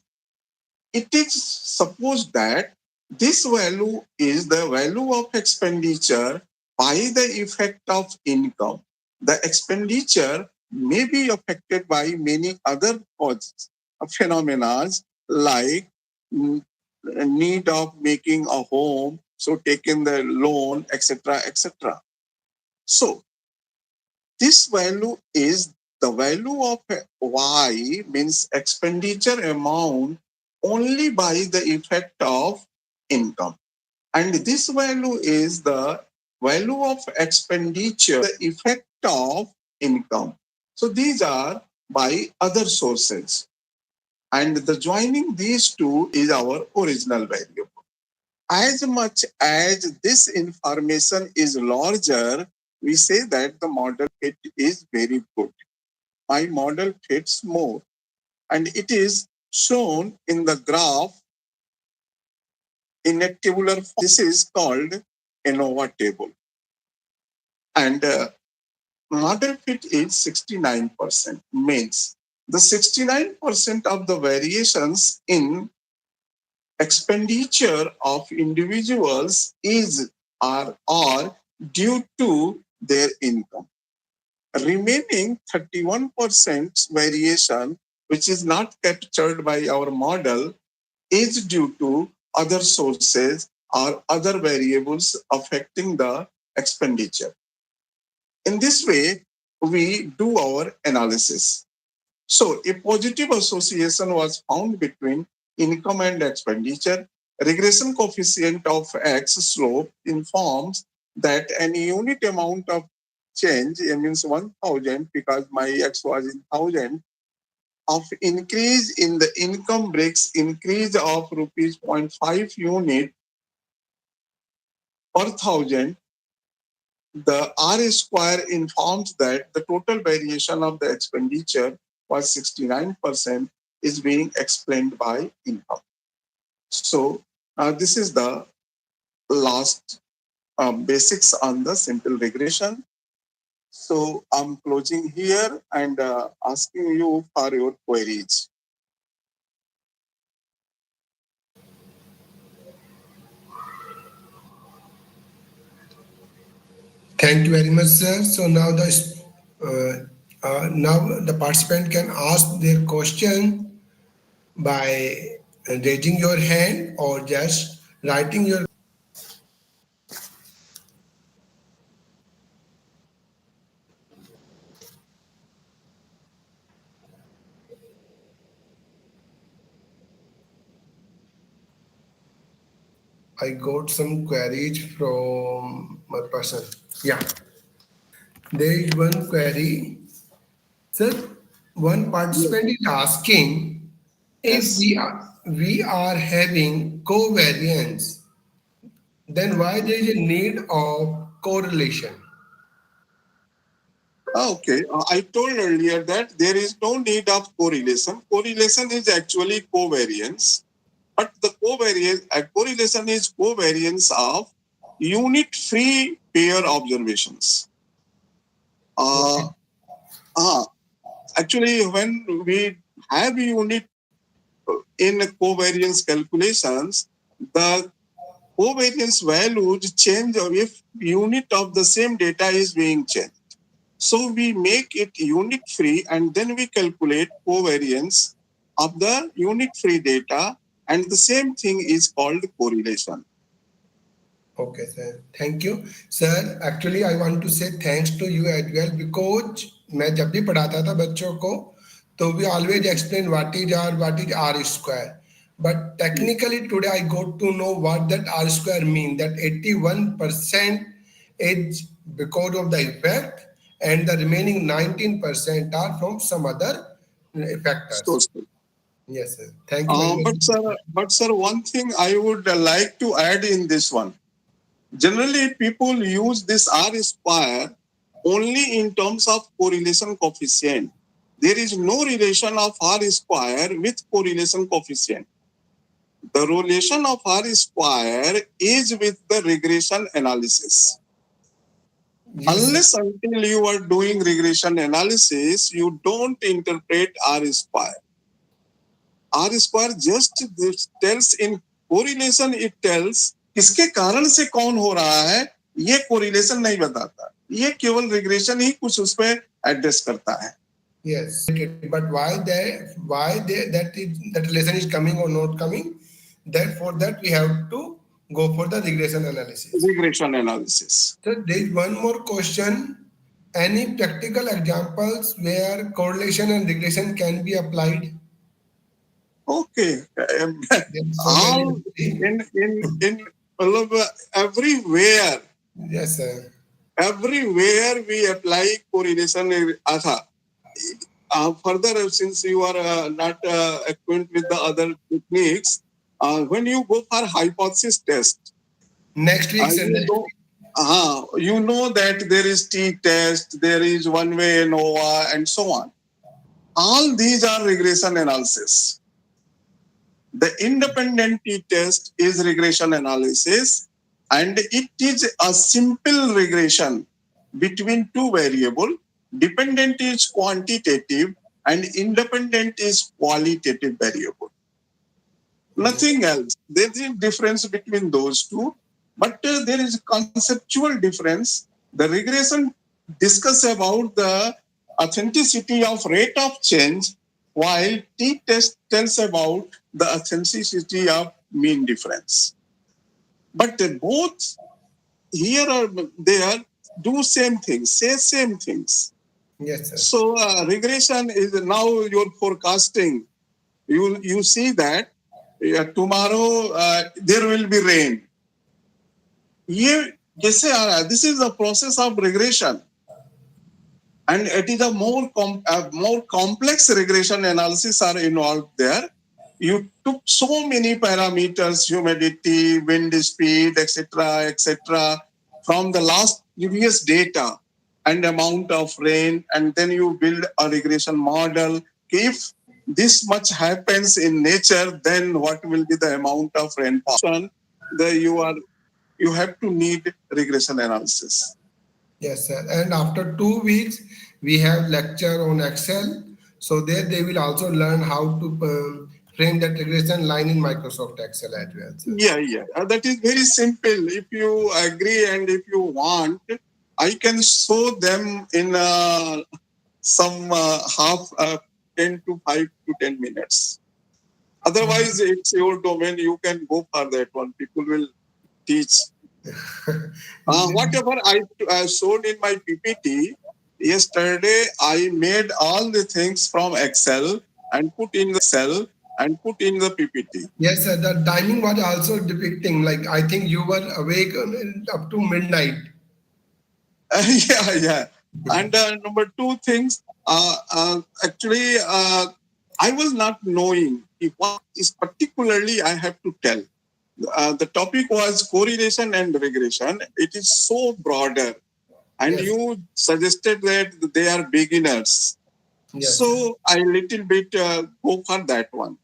Speaker 3: it is supposed that this value is the value of expenditure by the effect of income. The expenditure may be affected by many other causes, phenomena like need of making a home, so taking the loan, etc., etc. So this value is the value of y, means expenditure amount only by the effect of income. And this value is the value of expenditure, the effect of income. So these are by other sources. And the joining these two is our original variable. As much as this information is larger, we say that the model fit is very good. My model fits more, and it is shown in the graph in a tabular form. This is called ANOVA table. And model fit is 69%, means the 69% of the variations in expenditure of individuals is are due to their income. Remaining 31% variation, which is not captured by our model, is due to other sources or other variables affecting the expenditure. In this way, we do our analysis. So a positive association was found between income and expenditure. Regression coefficient of X slope informs that any unit amount of change, it means 1000 because my X was in 1000, of increase in the income breaks increase of rupees 0.5 unit per thousand. The R square informs that the total variation of the expenditure was 69% is being explained by income. So this is the last basics on the simple regression. So I'm closing here and asking you for your queries.
Speaker 2: Thank you very much, sir. So now the participant can ask their question by raising your hand or just writing your. I got some queries from my person. Yeah, there is one query. Sir, one participant is asking if
Speaker 3: Yes.
Speaker 2: we are having covariance, then why there is a need of correlation?
Speaker 3: Okay, I told earlier that there is no need of correlation. Correlation is actually covariance, but the correlation is covariance of unit-free pair observations.
Speaker 2: Okay.
Speaker 3: Actually, when we have unit in covariance calculations, the covariance values change if unit of the same data is being changed. So we make it unit free and then we calculate covariance of the unit free data, and the same thing is called correlation.
Speaker 2: Okay, sir. Thank you, sir. Actually, I want to say thanks to you as well because मैं जब भी पढ़ाता था बच्चों को तो we always explain what is R square. But technically today I got to know what that R square mean. That 81% is because of the effect and the remaining 19% are from some other
Speaker 3: So,
Speaker 2: factors. Yes, sir. Thank you very much.
Speaker 3: but sir, one thing I would like to add in this one. Generally, people use this R square only in terms of correlation coefficient. There is no relation of R square with correlation coefficient. The relation of R square is with the regression analysis.
Speaker 2: Yes,
Speaker 3: Unless until you are doing regression analysis, you don't interpret R square. R square just tells in correlation, it tells किसके कारण से कौन हो रहा है ये correlation नहीं बताता, ये केवल regression ही कुछ उसमें एडजस्ट करता है.
Speaker 2: Yes, but that relation is coming or not coming? Therefore, that we have to go for the regression analysis.
Speaker 3: Regression analysis.
Speaker 2: So there is one more question. Any practical examples where correlation and regression can be applied?
Speaker 3: Okay.
Speaker 2: So
Speaker 3: All in everywhere.
Speaker 2: Yes, sir.
Speaker 3: Everywhere we apply correlation. Further, since you are not acquainted with the other techniques, when you go for hypothesis test,
Speaker 2: Next week, sir.
Speaker 3: you know that there is t-test, there is one-way ANOVA, and so on. All these are regression analysis. The independent t-test is regression analysis, and it is a simple regression between two variables. Dependent is quantitative and independent is qualitative variable. Nothing else. There is a difference between those two, but there is a conceptual difference. The regression discuss about the authenticity of rate of change, while t-test tells about the authenticity of mean difference. But both here or there do same things, say same things.
Speaker 2: Yes, sir.
Speaker 3: So regression is now your forecasting. You see that tomorrow there will be rain. This is the process of regression, and it is a more complex regression analysis are involved there. You took so many parameters, humidity, wind speed, etc., from the last previous data and amount of rain, and then you build a regression model. If this much happens in nature, then what will be the amount of rainfall? You have to need regression analysis.
Speaker 2: Yes, sir. And after 2 weeks, we have lecture on Excel. So there they will also learn how to frame that regression line in Microsoft Excel as well, sir.
Speaker 3: Yeah. That is very simple. If you agree and if you want, I can show them in some half 10 to 5 to 10 minutes. Otherwise, it's your domain. You can go for that one. People will teach. Whatever I showed in my PPT yesterday, I made all the things from Excel and put in the PPT.
Speaker 2: Yes, sir. The timing was also depicting, like, I think you were awake up to midnight.
Speaker 3: Yeah. And number two things, actually, I was not knowing if what is particularly I have to tell. The topic was correlation and regression. It is so broader, and
Speaker 2: Yes.
Speaker 3: you suggested that they are beginners.
Speaker 2: Yes.
Speaker 3: So I little bit go for that one.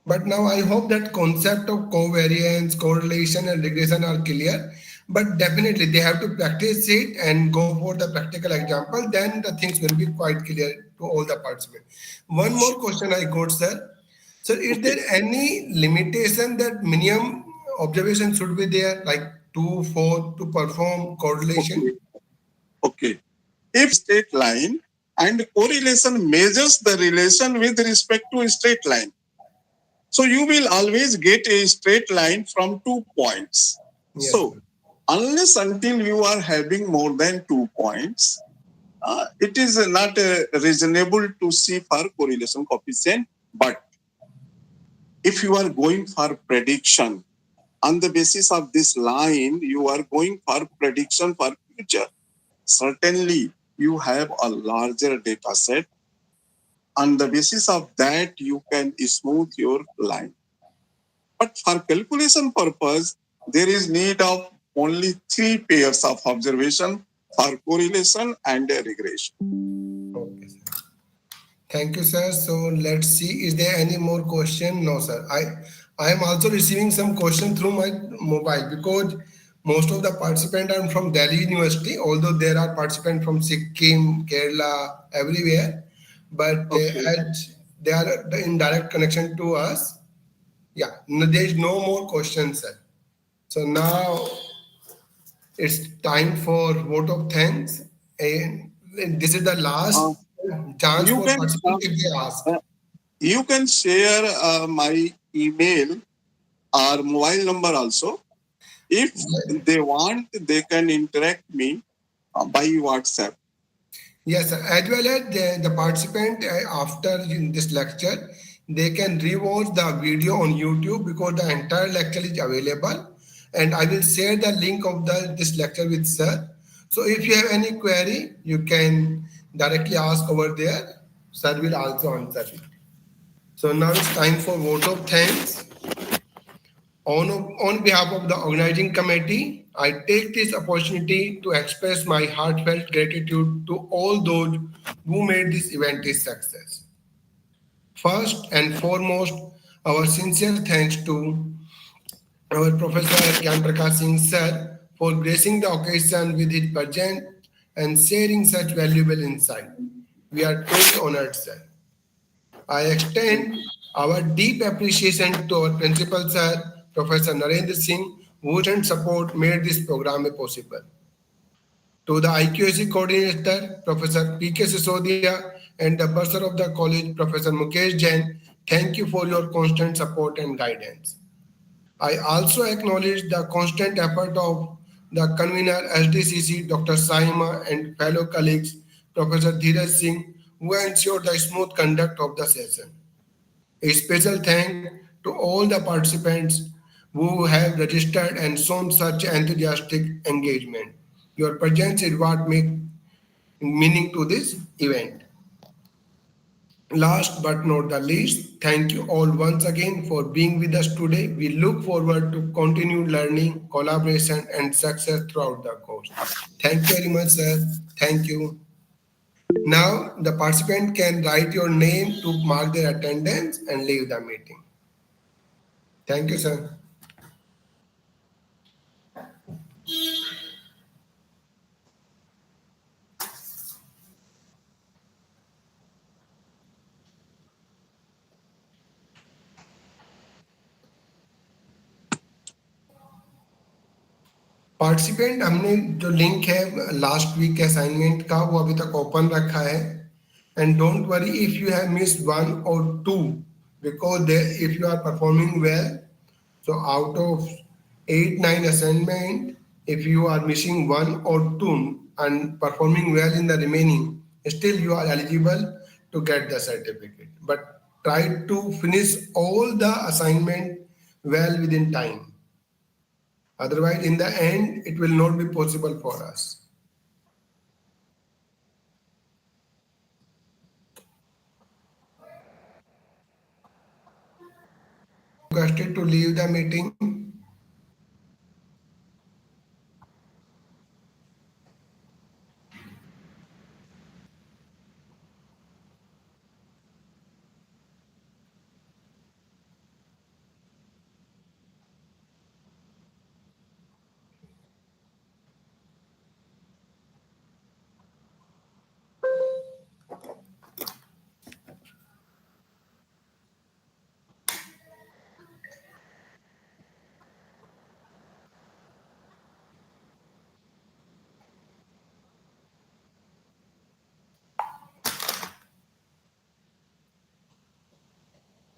Speaker 2: But now I hope that concept of covariance, correlation, and regression are clear. But definitely they have to practice it and go for the practical example. Then the things will be quite clear to all the participants. One more question I got, sir. So is there any limitation that minimum observation should be there, like 2, 4 to perform correlation?
Speaker 3: Okay. If straight line and correlation measures the relation with respect to a straight line. So you will always get a straight line from 2 points.
Speaker 2: Yes,
Speaker 3: so unless until you are having more than 2 points, it is not reasonable to see for correlation coefficient. But if you are going for prediction, on the basis of this line, you are going for prediction for future. Certainly, you have a larger data set. On the basis of that, you can smooth your line. But for calculation purpose, there is need of only 3 pairs of observation for correlation and regression.
Speaker 2: Okay, sir. Thank you, sir. So let's see. Is there any more question? No, sir. I am also receiving some question through my mobile because most of the participants are from Delhi University, although there are participants from Sikkim, Kerala, everywhere. But as they are in direct connection to us, yeah, no, there is no more questions, sir. So now it's time for vote of thanks. And this is the last chance
Speaker 3: You
Speaker 2: for
Speaker 3: can
Speaker 2: participants if they ask.
Speaker 3: You can share my email or mobile number also. If they want, they can interact me by WhatsApp.
Speaker 2: Yes, sir. As well as the participant after this lecture, they can rewatch the video on YouTube because the entire lecture is available. And I will share the link of this lecture with sir. So if you have any query, you can directly ask over there. Sir will also answer it. So now it's time for vote of thanks. On behalf of the organizing committee, I take this opportunity to express my heartfelt gratitude to all those who made this event a success. First and foremost, our sincere thanks to our Professor Gyan Prakash Singh sir for gracing the occasion with his presence and sharing such valuable insight. We are truly honored, sir. I extend our deep appreciation to our principal sir, Professor Narendra Singh, whose support made this program possible. To the IQAC coordinator, Professor P.K. Sisodia, and the bursar of the college, Professor Mukesh Jain, thank you for your constant support and guidance. I also acknowledge the constant effort of the convener SDCC, Dr. Saima, and fellow colleagues, Professor Dheeraj Singh, who ensured the smooth conduct of the session. A special thank to all the participants who have registered and shown such enthusiastic engagement. Your presence is what makes meaning to this event. Last but not the least, thank you all once again for being with us today. We look forward to continued learning, collaboration, and success throughout the course. Thank you very much, sir. Thank you. Now, the participant can write your name to mark their attendance and leave the meeting. Thank you, sir. Participant हमने जो link है last week के assignment का वो अभी तक open रखा है and don't worry if you have missed one और two because if you are performing well so out of 8 9 assignment if you are missing one or two and performing well in the remaining still you are eligible to get the certificate but try to finish all the assignment well within time. Otherwise, in the end, it will not be possible for us. Requested to leave the meeting.